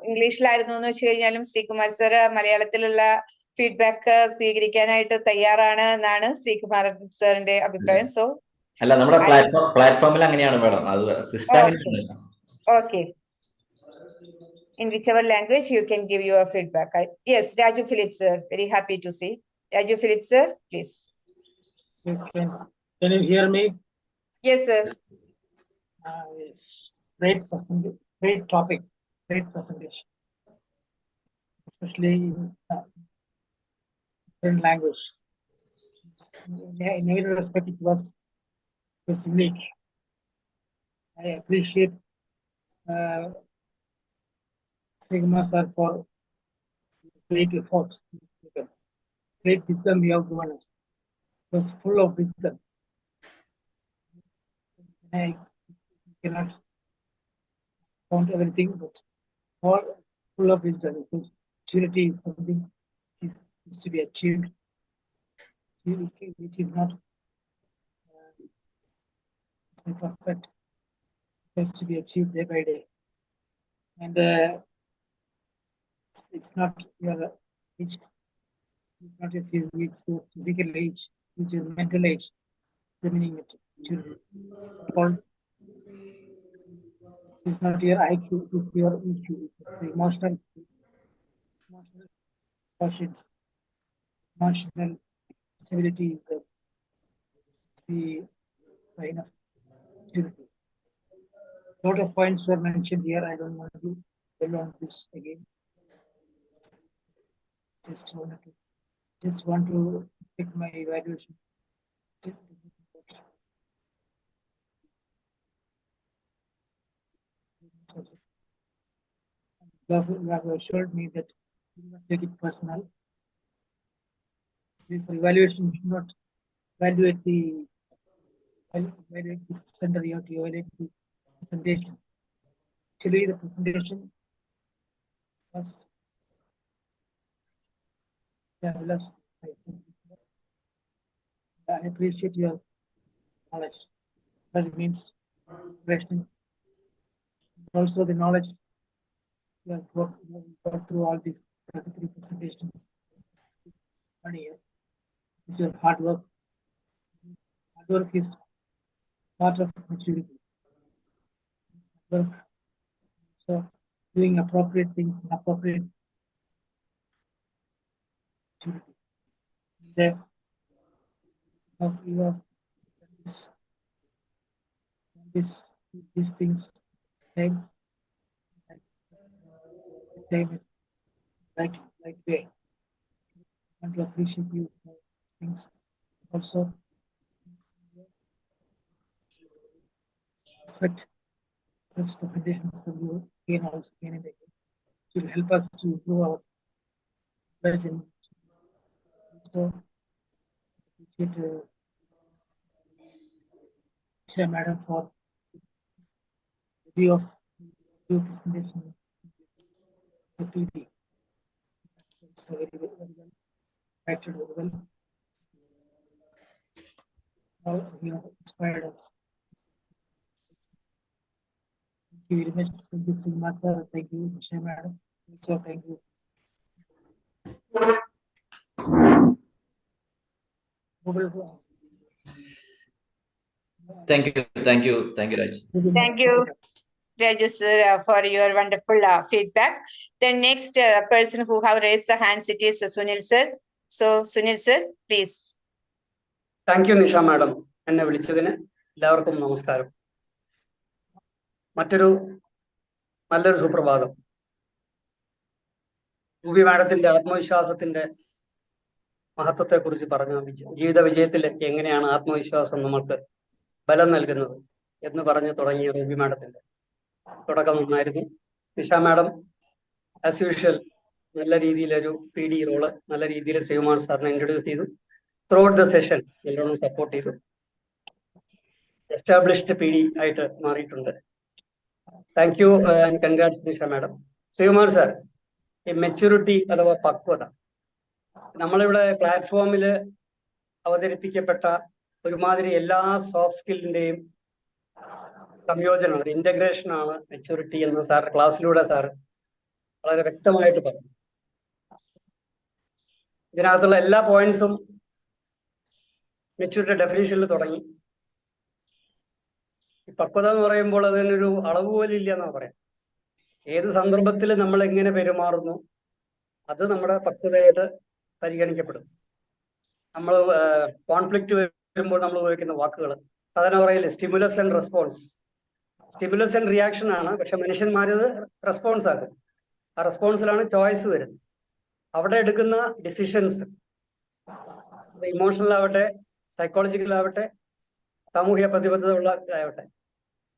ഇംഗ്ലീഷിലായിരുന്നു എന്ന് വെച്ച് കഴിഞ്ഞാലും Sreekumar sir മലയാളത്തിലുള്ള feedback സ്വീകരിക്കാനായിട്ട് തയ്യാറാണ് എന്നാണ് ശ്രീകുമാർ സാറിന്റെ അഭിപ്രായം. സോ അല്ല, നമ്മുടെ പ്ലാറ്റ്ഫോമിൽ അങ്ങനെയാണ് മാഡം, അത് system. Okay. In whichever language you can give your feedback. Yes, Raju Philip sir, very happy to see. Raju Philip sir, please. Can you hear me? Yes, sir. Yes. Great topic, great presentation, especially in language. In every respect, it was unique. I appreciate SREEKUMAR sir for great efforts, great wisdom you have given us. It was full of wisdom. I cannot count everything, but all full of wisdom. Maturity is something which is to be achieved, which is not perfect. It has to be achieved day by day. And it's not your age, it's not your physical age, it's your mental age. Determining maturity. It's not your IQ, it's your EQ, it's the emotional quotient, emotional ability is the sign of maturity. A lot of points were mentioned here. I don't want to dwell on this again. Just want to take my evaluation. You have assured me that you will not take it personal. This evaluation should not evaluate the center. You have to evaluate the presentation. Actually, the presentation was fabulous. I appreciate your knowledge. That means question. Also the knowledge you have got through all these 33 presentations. 1 year. It's your hard work. Hard work is part of maturity. Work. So doing appropriate things in appropriate maturity. There you have these things time right way. I want to appreciate you for things. Also but this presentation from you again and again. It will help us to improve our version. So appreciate Nisha Madam for review of presentation. The PD. Very well. Acted very well. All inspired us. Thank you very much. Thank you, SREEKUMAR sir. Thank you, Nisha Madam. So thank you. Thank you, Raj. Thank you, Raju sir, for your wonderful feedback. The next person who have raised the hands, it is Sunil sir. So Sunil sir, please. Thank you Nisha madam, എന്നെ വിളിച്ചതിന് എല്ലാവർക്കും നമസ്കാരം. മറ്റൊരു നല്ലൊരു സുപ്രഭാതം. രൂപി മാഡത്തിന്റെ ആത്മവിശ്വാസത്തിന്റെ മഹത്വത്തെക്കുറിച്ച് പറഞ്ഞു, ജീവിത വിജയത്തിൽ എങ്ങനെയാണ് ആത്മവിശ്വാസം നമുക്ക് ബലം നൽകുന്നത് എന്ന് പറഞ്ഞ് തുടങ്ങിയ രൂപി മാഡത്തിന്റെ തുടക്കം നന്നായിരുന്നു. നിഷ മാഡം ആസ് യൂഷ്വൽ നല്ല രീതിയിലൊരു PD റോള് നല്ല രീതിയിൽ ശ്രീകുമാർ സാറിനെ ഇൻട്രൊഡ്യൂസ് ചെയ്തു. ത്രൂഔട്ട് ദ സെഷൻ നല്ലോണം സപ്പോർട്ട് ചെയ്തു. എസ്റ്റാബ്ലിഷ്ഡ് PD ആയിട്ട് മാറിയിട്ടുണ്ട്. Thank you and congrats Nisha madam. Sreekumar sir, ഈ മെച്യൂരിറ്റി അഥവാ പക്വത നമ്മളിവിടെ പ്ലാറ്റ്ഫോമിൽ അവതരിപ്പിക്കപ്പെട്ട ഒരുമാതിരി എല്ലാ സോഫ്റ്റ് സ്കില്ലിന്റെയും സംയോജനമാണ്, ഇന്റഗ്രേഷൻ ആണ് മെച്യൂരിറ്റി എന്ന് സാർ ക്ലാസ്സിലൂടെ സാർ വളരെ വ്യക്തമായിട്ട് പറഞ്ഞു. ഇതിനകത്തുള്ള എല്ലാ പോയിന്റ്സും മെച്യൂരിറ്റി ഡെഫിനേഷനിൽ തുടങ്ങി. ഈ പക്വത എന്ന് പറയുമ്പോൾ അതിനൊരു അളവ് പോലും ഇല്ല എന്നാ പറയാം. ഏത് സന്ദർഭത്തിൽ നമ്മൾ എങ്ങനെ പെരുമാറുന്നു അത് നമ്മുടെ പക്വതയായിട്ട് പരിഗണിക്കപ്പെടും. നമ്മൾ കോൺഫ്ലിക്റ്റ് വരുമ്പോൾ നമ്മൾ ഉപയോഗിക്കുന്ന വാക്കുകൾ സാധാരണ പറയില്ലേ, stimulus and response. Stimulus and reaction ആണ്, പക്ഷെ മനുഷ്യന്മാരത് റെസ്പോൺസ് ആക്കും. ആ റെസ്പോൺസിലാണ് ചോയ്സ് വരുന്നത്. അവിടെ എടുക്കുന്ന ഡിസിഷൻസ് ഇമോഷണൽ ആവട്ടെ, സൈക്കോളജിക്കൽ ആവട്ടെ, സാമൂഹിക പ്രതിബദ്ധത ഉള്ള ആവട്ടെ,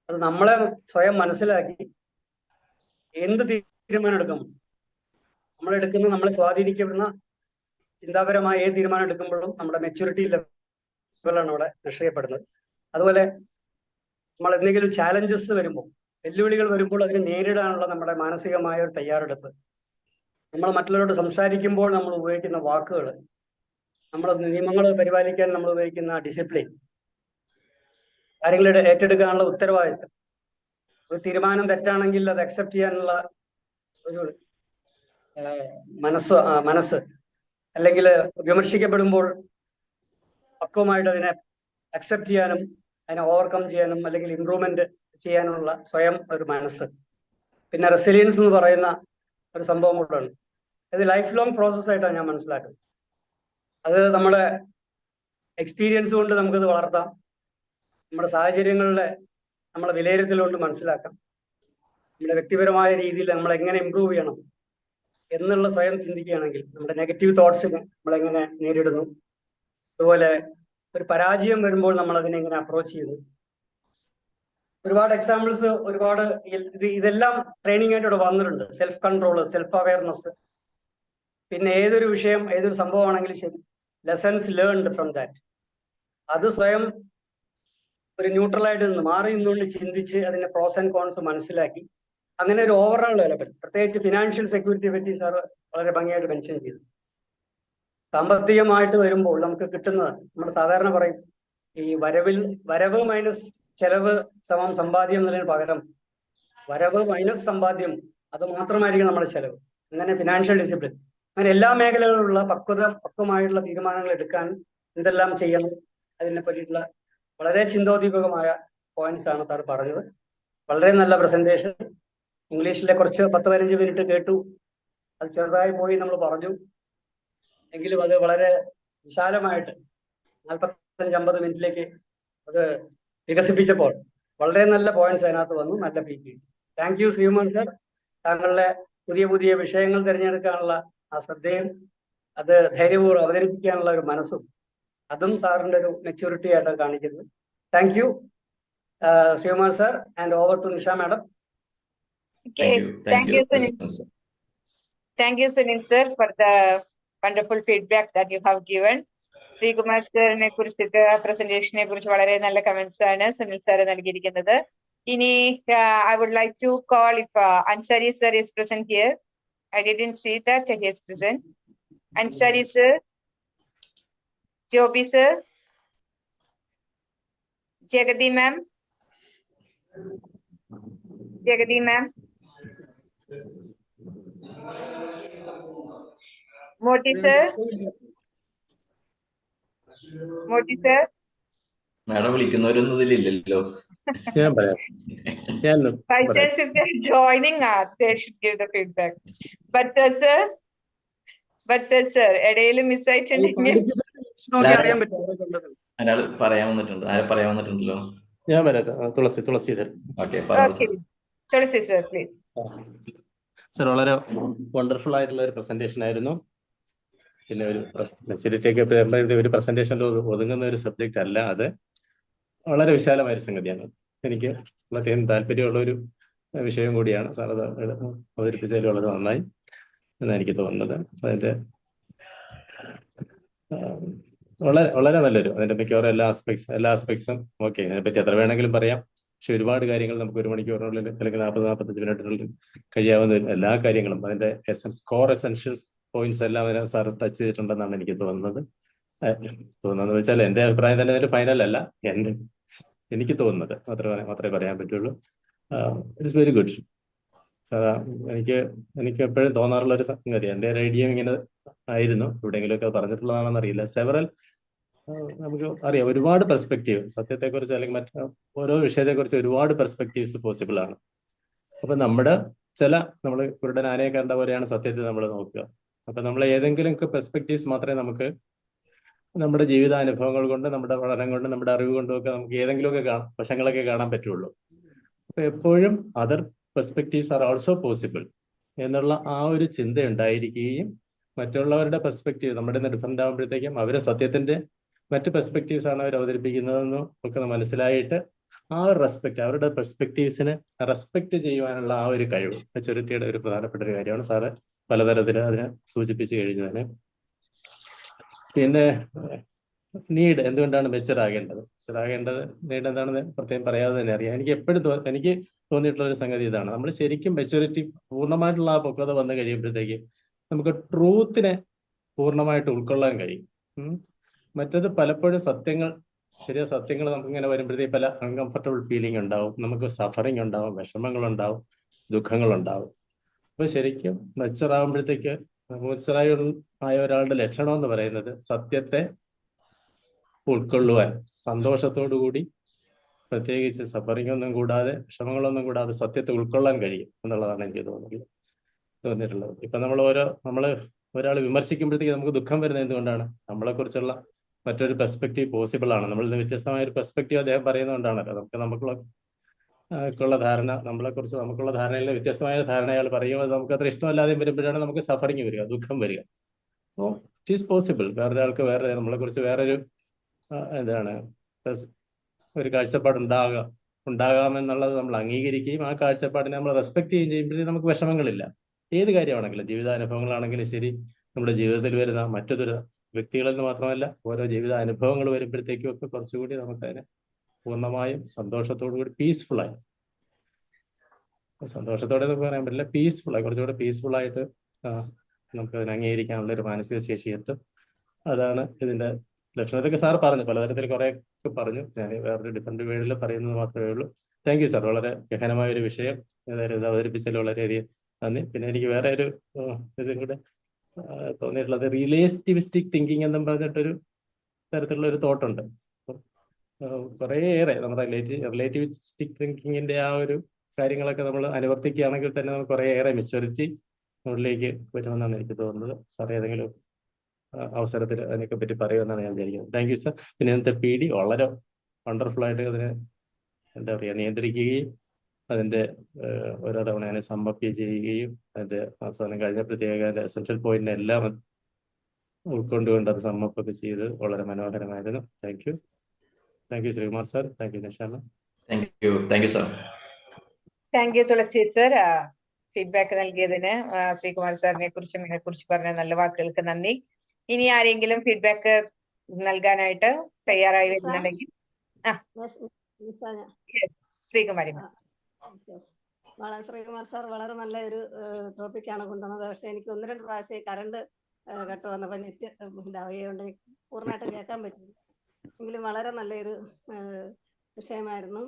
അത് നമ്മളെ സ്വയം മനസ്സിലാക്കി എന്ത് തീരുമാനം എടുക്കും, നമ്മളെടുക്കുന്ന നമ്മളെ സ്വാധീനിക്കുന്ന ചിന്താപരമായ ഏത് തീരുമാനം എടുക്കുമ്പോഴും നമ്മുടെ മെച്യൂരിറ്റി ലെവലാണ് അവിടെ മെഷർ ചെയ്യപ്പെടുന്നത്. അതുപോലെ നമ്മൾ എന്തെങ്കിലും ചാലഞ്ചസ് വരുമ്പോൾ, വെല്ലുവിളികൾ വരുമ്പോൾ അതിനെ നേരിടാനുള്ള നമ്മുടെ മാനസികമായ ഒരു തയ്യാറെടുപ്പ്, നമ്മൾ മറ്റുള്ളവരോട് സംസാരിക്കുമ്പോൾ നമ്മൾ ഉപയോഗിക്കുന്ന വാക്കുകൾ, നമ്മൾ നിയമങ്ങൾ പരിപാലിക്കാൻ നമ്മൾ ഉപയോഗിക്കുന്ന ഡിസിപ്ലിൻ, കാര്യങ്ങൾ ഏറ്റെടുക്കാനുള്ള ഉത്തരവാദിത്തം, ഒരു തീരുമാനം തെറ്റാണെങ്കിൽ അത് അക്സെപ്റ്റ് ചെയ്യാനുള്ള ഒരു മനസ്സ്, അല്ലെങ്കിൽ വിമർശിക്കപ്പെടുമ്പോൾ പക്വമായിട്ട് അതിനെ അക്സെപ്റ്റ് ചെയ്യാനും അതിനെ ഓവർകം ചെയ്യാനും അല്ലെങ്കിൽ ഇംപ്രൂവ്മെന്റ് ചെയ്യാനുള്ള സ്വയം ഒരു മനസ്സ്. പിന്നെ റെസിലിയൻസ് എന്ന് പറയുന്ന ഒരു സംഭവം കൂടെയാണ്. ഇത് ലൈഫ് ലോങ് പ്രോസസ് ആയിട്ടാണ് ഞാൻ മനസ്സിലാക്കുന്നത്. അത് നമ്മുടെ എക്സ്പീരിയൻസ് കൊണ്ട് നമുക്കത് വളർത്താം, നമ്മുടെ സാഹചര്യങ്ങളുടെ നമ്മളെ വിലയിരുത്തലുകൊണ്ട് മനസ്സിലാക്കാം, നമ്മുടെ വ്യക്തിപരമായ രീതിയിൽ നമ്മൾ എങ്ങനെ ഇമ്പ്രൂവ് ചെയ്യണം എന്നുള്ള സ്വയം ചിന്തിക്കുകയാണെങ്കിൽ നമ്മുടെ നെഗറ്റീവ് തോട്ട്സിനെ നമ്മളെങ്ങനെ നേരിടുന്നു, അതുപോലെ ഒരു പരാജയം വരുമ്പോൾ നമ്മൾ അതിനെ എങ്ങനെ അപ്രോച്ച് ചെയ്യുന്നു, ഒരുപാട് എക്സാമ്പിൾസ്, ഒരുപാട് ഇതെല്ലാം ട്രെയിനിങ് ആയിട്ട് ഇവിടെ വന്നിട്ടുണ്ട്. സെൽഫ് കൺട്രോൾ, സെൽഫ് അവയർനെസ്, പിന്നെ ഏതൊരു വിഷയം ഏതൊരു സംഭവമാണെങ്കിലും ശരി, ലെസൺസ് ലേൺഡ് ഫ്രം ദാറ്റ്. അത് സ്വയം ഒരു ന്യൂട്രലായിട്ട് നിന്ന് മാറി നിന്നുകൊണ്ട് ചിന്തിച്ച് അതിന്റെ പ്രോസ് ആൻഡ് കോൺസ് മനസ്സിലാക്കി അങ്ങനെ ഒരു ഓവറോൾ ഡെവലപ്മെന്റ്, പ്രത്യേകിച്ച് ഫിനാൻഷ്യൽ സെക്യൂരിറ്റിയെ പറ്റി സാർ വളരെ ഭംഗിയായിട്ട് മെൻഷൻ ചെയ്തു. സാമ്പത്തികമായിട്ട് വരുമ്പോൾ നമുക്ക് കിട്ടുന്നത് നമ്മൾ സാധാരണ പറയും, ഈ വരവ് മൈനസ് ചെലവ് സമം സമ്പാദ്യം എന്നതിന് പകരം വരവ് മൈനസ് സമ്പാദ്യം അത് മാത്രമായിരിക്കും നമ്മുടെ ചെലവ്. അങ്ങനെ ഫിനാൻഷ്യൽ ഡിസിപ്ലിൻ, അങ്ങനെ എല്ലാ മേഖലകളിലുള്ള പക്വമായിട്ടുള്ള തീരുമാനങ്ങൾ എടുക്കാൻ എന്തെല്ലാം ചെയ്യണം അതിനെ പറ്റിയിട്ടുള്ള വളരെ ചിന്തോദ്ദീപകമായ പോയിന്റ്സ് ആണ് സാർ പറഞ്ഞത്. വളരെ നല്ല പ്രസന്റേഷൻ. ഇംഗ്ലീഷിലെ കുറച്ച് 10-15 മിനിറ്റ് കേട്ടു, അത് ചെറുതായി പോയി നമ്മൾ പറഞ്ഞു, എങ്കിലും അത് വളരെ വിശാലമായിട്ട് 45-50 മിനിറ്റിലേക്ക് അത് വികസിപ്പിച്ചപ്പോൾ വളരെ നല്ല പോയിന്റ്സ് അതിനകത്ത് വന്നു, നല്ല peak. Thank you Sreekumar sir. താങ്കളുടെ പുതിയ വിഷയങ്ങൾ തിരഞ്ഞെടുക്കാനുള്ള ആ ശ്രദ്ധയും അത് ധൈര്യപൂർവ്വം അവതരിപ്പിക്കാനുള്ള ഒരു മനസ്സും അതും സാറിന്റെ ഒരു മെച്യൂരിറ്റി ആയിട്ട് കാണിക്കുന്നത്. Thank you Sreekumar sir, and over to Nisha madam. Thank you, Sunil sir, for the wonderful feedback that you have given. Sreekumar സാറിനെ കുറിച്ചിട്ട് പ്രസന്റേഷനെ കുറിച്ച് വളരെ നല്ല കമന്റ്സ് ആണ് സുനിൽ സാർ നൽകിയിരിക്കുന്നത്. ഇനി I would like to call if Ansari sir is present here. I didn't see that he is present. Ansari sir, Joby sir, Jagadi ma'am, Jagadi ma'am, Moti sir, Moti sir. Madam വിളിക്കുന്നവരൊന്നും ഇതിലില്ലല്ലോ. ഞാൻ പറയാം. ഞാൻ By പറയാം. chance, if they're joining us, they should give the feedback. But sir, ഇടയിൽ miss ആയിട്ടുണ്ടെങ്കിൽ നോക്കി അറിയാൻ പറ്റും. ഒരാൾ പറയാൻ വന്നിട്ടുണ്ട്. ആരെ പറയാൻ വന്നിട്ടുണ്ടല്ലോ. ഞാൻ പറയാം സാർ. തുളസീധരൻ. ഓക്കെ, പറഞ്ഞു sir. Thulasi sir please. Sir വളരെ വണ്ടർഫുൾ ആയിട്ടുള്ള ഒരു പ്രസന്റേഷൻ ആയിരുന്നു. പിന്നെ ഒരു മെച്യൂരിറ്റിയൊക്കെ ഒരു പ്രസന്റേഷനിൽ ഒതുങ്ങുന്ന ഒരു സബ്ജക്റ്റ് അല്ല അത്. വളരെ വിശാലമായ ഒരു സംഗതിയാണ്. എനിക്ക് വളരെയധികം താല്പര്യമുള്ള ഒരു വിഷയം കൂടിയാണ്. സാർ അത് അവതരിപ്പിച്ചതിൽ വളരെ നന്നായി എന്നാണ് എനിക്ക് തോന്നുന്നത്. അതിന്റെ വളരെ വളരെ നല്ലൊരു അതിന്റെ മിക്കവാറും എല്ലാ ആസ്പെക്ട്സും ഓക്കെ. അതിനെപ്പറ്റി എത്ര വേണമെങ്കിലും പറയാം. പക്ഷെ ഒരുപാട് കാര്യങ്ങൾ നമുക്ക് 1 മണിക്കൂറിനുള്ളിൽ അല്ലെങ്കിൽ 40-45 മിനിറ്റിനുള്ളിൽ കഴിയാവുന്ന എല്ലാ കാര്യങ്ങളും അതിന്റെ എസെൻഷ്യൽസ് പോയിന്റ്സ് എല്ലാം സാർ ടച്ച് ചെയ്തിട്ടുണ്ടെന്നാണ് എനിക്ക് തോന്നുന്നത്. വെച്ചാൽ എന്റെ അഭിപ്രായം തന്നെ ഒരു ഫൈനൽ അല്ല, എനിക്ക് തോന്നുന്നത് മാത്രമേ പറയാൻ പറ്റുള്ളൂ. It's very good. എനിക്ക് എപ്പോഴും തോന്നാറുള്ള ഒരു സംഗതി, എന്റെ ഒരു ഐഡിയ ഇങ്ങനെ ആയിരുന്നു, എവിടെയെങ്കിലുമൊക്കെ പറഞ്ഞിട്ടുള്ളതാണെന്ന് അറിയില്ല. നമുക്ക് അറിയാം ഒരുപാട് പെർസ്പെക്റ്റീവ് സത്യത്തെക്കുറിച്ച് അല്ലെങ്കിൽ മറ്റു ഓരോ വിഷയത്തെക്കുറിച്ച് ഒരുപാട് പെർസ്പെക്റ്റീവ്സ് പോസിബിൾ ആണ്. അപ്പൊ നമ്മൾ കുരുടൻ ആനയെ കണ്ട പോലെയാണ് സത്യത്തെ നമ്മൾ നോക്കുക. അപ്പൊ നമ്മൾ ഏതെങ്കിലും പെർസ്പെക്റ്റീവ്സ് മാത്രമേ നമുക്ക് നമ്മുടെ ജീവിതാനുഭവങ്ങൾ കൊണ്ട്, നമ്മുടെ പഠനം കൊണ്ട്, നമ്മുടെ അറിവ് കൊണ്ടും ഒക്കെ നമുക്ക് ഏതെങ്കിലുമൊക്കെ വശങ്ങളൊക്കെ കാണാൻ പറ്റുള്ളൂ. അപ്പൊ എപ്പോഴും other perspectives are also possible എന്നുള്ള ആ ഒരു ചിന്ത ഉണ്ടായിരിക്കുകയും മറ്റുള്ളവരുടെ പെർസ്പെക്റ്റീവ് നമ്മുടെ ഡിഫറെന്റ് ആകുമ്പോഴത്തേക്കും അവരെ സത്യത്തിന്റെ മറ്റ് പെർസ്പെക്റ്റീവ്സ് ആണ് അവർ അവതരിപ്പിക്കുന്നതെന്നും ഒക്കെ മനസ്സിലായിട്ട് ആ ഒരു അവരുടെ പെർസ്പെക്റ്റീവ്സിനെ റെസ്പെക്ട് ചെയ്യുവാനുള്ള ആ ഒരു കഴിവ് മെച്യൂരിറ്റിയുടെ ഒരു പ്രധാനപ്പെട്ട ഒരു കാര്യമാണ്. സാറ് പലതരത്തിൽ അതിനെ സൂചിപ്പിച്ചു കഴിഞ്ഞതിന്. പിന്നെ നീഡ് എന്തുകൊണ്ടാണ് മെച്ചർ ആകേണ്ടത് നീഡ് എന്താണെന്ന് പ്രത്യേകം പറയാതെ തന്നെ അറിയാം. എനിക്ക് തോന്നിയിട്ടുള്ള ഒരു സംഗതി ഇതാണ്, നമ്മൾ ശരിക്കും മെച്ചൂരിറ്റി പൂർണ്ണമായിട്ടുള്ള ആ പക്വത വന്നു കഴിയുമ്പോഴത്തേക്ക് നമുക്ക് ട്രൂത്തിനെ പൂർണ്ണമായിട്ട് ഉൾക്കൊള്ളാൻ കഴിയും. മറ്റത് പലപ്പോഴും സത്യങ്ങൾ നമുക്കിങ്ങനെ വരുമ്പോഴത്തേക്ക് പല അൺകംഫർട്ടബിൾ ഫീലിംഗ് ഉണ്ടാവും, നമുക്ക് സഫറിങ് ഉണ്ടാവും, വിഷമങ്ങളുണ്ടാവും, ദുഃഖങ്ങളുണ്ടാവും. അപ്പൊ ശരിക്കും മെച്ചറാകുമ്പോഴത്തേക്ക് ആയ ഒരാളുടെ ലക്ഷണം എന്ന് പറയുന്നത് സത്യത്തെ ഉൾക്കൊള്ളുവാൻ സന്തോഷത്തോടു കൂടി, പ്രത്യേകിച്ച് സഫറിംഗ് ഒന്നും കൂടാതെ, വിഷമങ്ങളൊന്നും കൂടാതെ സത്യത്തെ ഉൾക്കൊള്ളാൻ കഴിയും എന്നുള്ളതാണ് എനിക്ക് തോന്നിയിട്ടുള്ളത്. ഇപ്പൊ നമ്മൾ ഒരാൾ വിമർശിക്കുമ്പോഴത്തേക്ക് നമുക്ക് ദുഃഖം വരുന്നത് എന്തുകൊണ്ടാണ്? നമ്മളെക്കുറിച്ചുള്ള മറ്റൊരു പെർസ്പെക്റ്റീവ് പോസിബിൾ ആണ്. നമ്മളിൽ നിന്ന് വ്യത്യസ്തമായ ഒരു പെർസ്പെക്റ്റീവ് അദ്ദേഹം പറയുന്നതുകൊണ്ടാണല്ലോ നമുക്കുള്ള ധാരണ, നമുക്കുള്ള ധാരണയിൽ വ്യത്യസ്തമായ ധാരണ അയാൾ പറയുമ്പോൾ നമുക്ക് അത്ര ഇഷ്ടമല്ലാതെ വരുമ്പോഴാണ് നമുക്ക് സഫറിങ് വരിക, ദുഃഖം വരിക. അപ്പോൾ ഇറ്റ് ഈസ് പോസിബിൾ വേറൊരാൾക്ക് നമ്മളെക്കുറിച്ച് വേറൊരു ഒരു കാഴ്ചപ്പാട് ഉണ്ടാകാമെന്നുള്ളത് നമ്മൾ അംഗീകരിക്കുകയും ആ കാഴ്ചപ്പാടിനെ നമ്മൾ റെസ്പെക്ട് ചെയ്യുമ്പോഴേ നമുക്ക് വിഷമങ്ങളില്ല. ഏത് കാര്യമാണെങ്കിലും, ജീവിതാനുഭവങ്ങളാണെങ്കിലും ശരി, നമ്മുടെ ജീവിതത്തിൽ വരുന്ന മറ്റൊരു വ്യക്തികളിൽ നിന്ന് മാത്രമല്ല ഓരോ ജീവിതാനുഭവങ്ങൾ വരുമ്പോഴത്തേക്കും ഒക്കെ കുറച്ചുകൂടി നമുക്കതിനെ പൂർണ്ണമായും സന്തോഷത്തോടു കൂടി സന്തോഷത്തോടെ നമുക്ക് പറയാൻ പറ്റില്ല, കുറച്ചുകൂടി പീസ്ഫുൾ ആയിട്ട് നമുക്ക് അതിനെ അംഗീകരിക്കാനുള്ള ഒരു മാനസിക ശേഷി എത്തും. അതാണ് ഇതിന്റെ ലക്ഷണം. ഇതൊക്കെ സാർ പറഞ്ഞു, പലതരത്തിൽ കുറേയൊക്കെ പറഞ്ഞു. ഞാൻ വേറൊരു ഡിഫറെന്റ് വേർഡിൽ പറയുന്നത് മാത്രമേ ഉള്ളൂ. Thank you sir. വളരെ ഗഹനമായ ഒരു വിഷയം ഇത് അവതരിപ്പിച്ചതിൽ വളരെയധികം നന്ദി. പിന്നെ എനിക്ക് വേറെ ഒരു ഇതും കൂടെ തോന്നിയിട്ടുള്ളത്, റിലേറ്റിവിസ്റ്റിക് തിങ്കിങ് എന്നും പറഞ്ഞിട്ടൊരു തരത്തിലുള്ള ഒരു തോട്ടുണ്ട്. കുറേയേറെ നമ്മുടെ റിലേറ്റിവിസ്റ്റിക് തിങ്കിങ്ങിന്റെ ആ ഒരു കാര്യങ്ങളൊക്കെ നമ്മൾ അനുവർത്തിക്കുകയാണെങ്കിൽ തന്നെ നമുക്ക് കുറേയേറെ മെച്യൂരിറ്റി നമ്മളിലേക്ക് വരുമെന്നാണ് എനിക്ക് തോന്നുന്നത്. സാർ ഏതെങ്കിലും അവസരത്തിൽ അതിനെ പറ്റി പറയുമെന്നാണ് ഞാൻ വിചാരിക്കുന്നത്. Thank you sir. പിന്നെ ഇന്നത്തെ PD വളരെ വണ്ടർഫുൾ ആയിട്ട് അതിനെ നിയന്ത്രിക്കുകയും അതിന്റെ ഓരോ തവണ അതിനെ സമ്മപ്പ് ചെയ്യുകയും അതിന്റെ അവസാനം കഴിഞ്ഞപ്പോഴത്തേക്ക് അതിന്റെ എസെൻഷ്യൽ പോയിന്റിനെ എല്ലാം ഉൾക്കൊണ്ടുകൊണ്ട് അത് സമ്മപ്പ് ഒക്കെ ചെയ്ത് വളരെ മനോഹരമായിരുന്നു. Thank you Sreekumar sir. Thank you Nishama. Thank you sir. Thank you Thulasi sir. Feedback നൽകിയതിന് ശ്രീകുമാർ സാറിനെ കുറിച്ചും ഇതിനെ കുറിച്ച് പറഞ്ഞ നല്ല വാക്കുകൾക്ക് നന്ദി. ഇനി ആരെങ്കിലും ഫീഡ്ബാക്ക് നൽകാനായിട്ട് തയ്യാറായി വരുന്നുണ്ടെങ്കിൽ ശ്രീകുമാരി മാം. ശ്രീകുമാർ സാർ വളരെ നല്ല ഒരു ടോപ്പിക്കാണ് കൊണ്ടുവന്നത്. പക്ഷെ എനിക്ക് 1-2 പ്രാവശ്യം കറണ്ട് കട്ട് വന്നപ്പോൾ നെറ്റ് ഇതാവുകയുണ്ട്, പൂർണ്ണമായിട്ട് കേൾക്കാൻ പറ്റും. എങ്കിലും വളരെ നല്ലൊരു വിഷയമായിരുന്നു.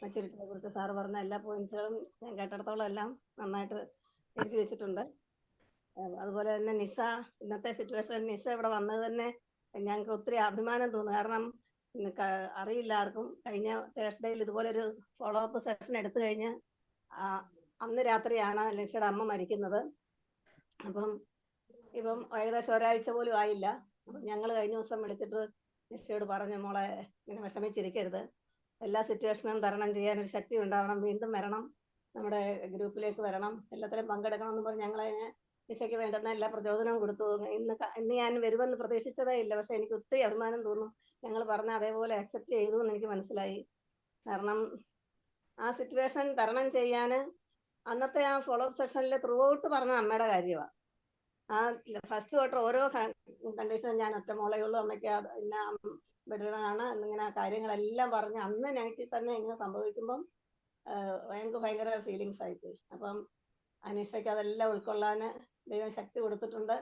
മെച്ചൂരിറ്റിയെ കുറിച്ച് സാറ് പറഞ്ഞ എല്ലാ പോയിന്റ്സുകളും ഞാൻ കേട്ടിടത്തോളം എല്ലാം നന്നായിട്ട് എഴുതി വെച്ചിട്ടുണ്ട്. അതുപോലെ തന്നെ നിഷ, ഇന്നത്തെ സിറ്റുവേഷൻ നിഷ ഇവിടെ വന്നത് തന്നെ ഞങ്ങൾക്ക് ഒത്തിരി അഭിമാനം തോന്നുന്നു. കാരണം അറിയില്ല ആർക്കും, കഴിഞ്ഞ തേഴ്സ്ഡേയിൽ ഇതുപോലൊരു ഫോളോ അപ്പ് സെഷൻ എടുത്തു കഴിഞ്ഞ് അന്ന് രാത്രിയാണ് നിഷയുടെ അമ്മ മരിക്കുന്നത്. ഇപ്പം ഏകദേശം ഒരാഴ്ച പോലും ആയില്ല. അപ്പം ഞങ്ങൾ കഴിഞ്ഞ ദിവസം വിളിച്ചിട്ട് നിഷയോട് പറഞ്ഞു, മോളെ ഇങ്ങനെ വിഷമിച്ചിരിക്കരുത്, എല്ലാ സിറ്റുവേഷനും തരണം ചെയ്യാൻ ഒരു ശക്തി ഉണ്ടാവണം, വീണ്ടും വരണം, നമ്മുടെ ഗ്രൂപ്പിലേക്ക് വരണം, എല്ലാത്തിലും പങ്കെടുക്കണം എന്ന് പറഞ്ഞ് ഞങ്ങളതിനെ നിഷയ്ക്ക് വേണ്ടുന്ന എല്ലാ പ്രചോദനവും കൊടുത്തു. ഇന്ന് ഞാൻ വരുമെന്ന് പ്രതീക്ഷിച്ചതേ ഇല്ല. പക്ഷെ എനിക്ക് ഒത്തിരി അഭിമാനം തോന്നുന്നു, ഞങ്ങൾ പറഞ്ഞ അതേപോലെ അക്സെപ്റ്റ് ചെയ്തു എന്ന് എനിക്ക് മനസ്സിലായി. കാരണം ആ സിറ്റുവേഷൻ തരണം ചെയ്യാൻ അന്നത്തെ ആ ഫോളോ അപ്പ് സെക്ഷനിൽ ത്രൂ ഔട്ട് പറഞ്ഞ അമ്മയുടെ കാര്യമാണ്. ആ ഫസ്റ്റ് തൊട്ട് ഓരോ കണ്ടീഷനും ഞാൻ ഒറ്റ മോളെയുള്ളൂ, അമ്മയ്ക്ക് ഇന്ന ബെഡാണ് എന്നിങ്ങനെ കാര്യങ്ങളെല്ലാം പറഞ്ഞ് അന്ന് നൈറ്റിൽ തന്നെ ഇങ്ങനെ സംഭവിക്കുമ്പം ഞങ്ങൾക്ക് ഭയങ്കര ഫീലിങ്സ് ആയിപ്പോയി. അപ്പം അനീഷയ്ക്ക് അതെല്ലാം ഉൾക്കൊള്ളാൻ ദൈവം ശക്തി കൊടുത്തിട്ടുണ്ട്.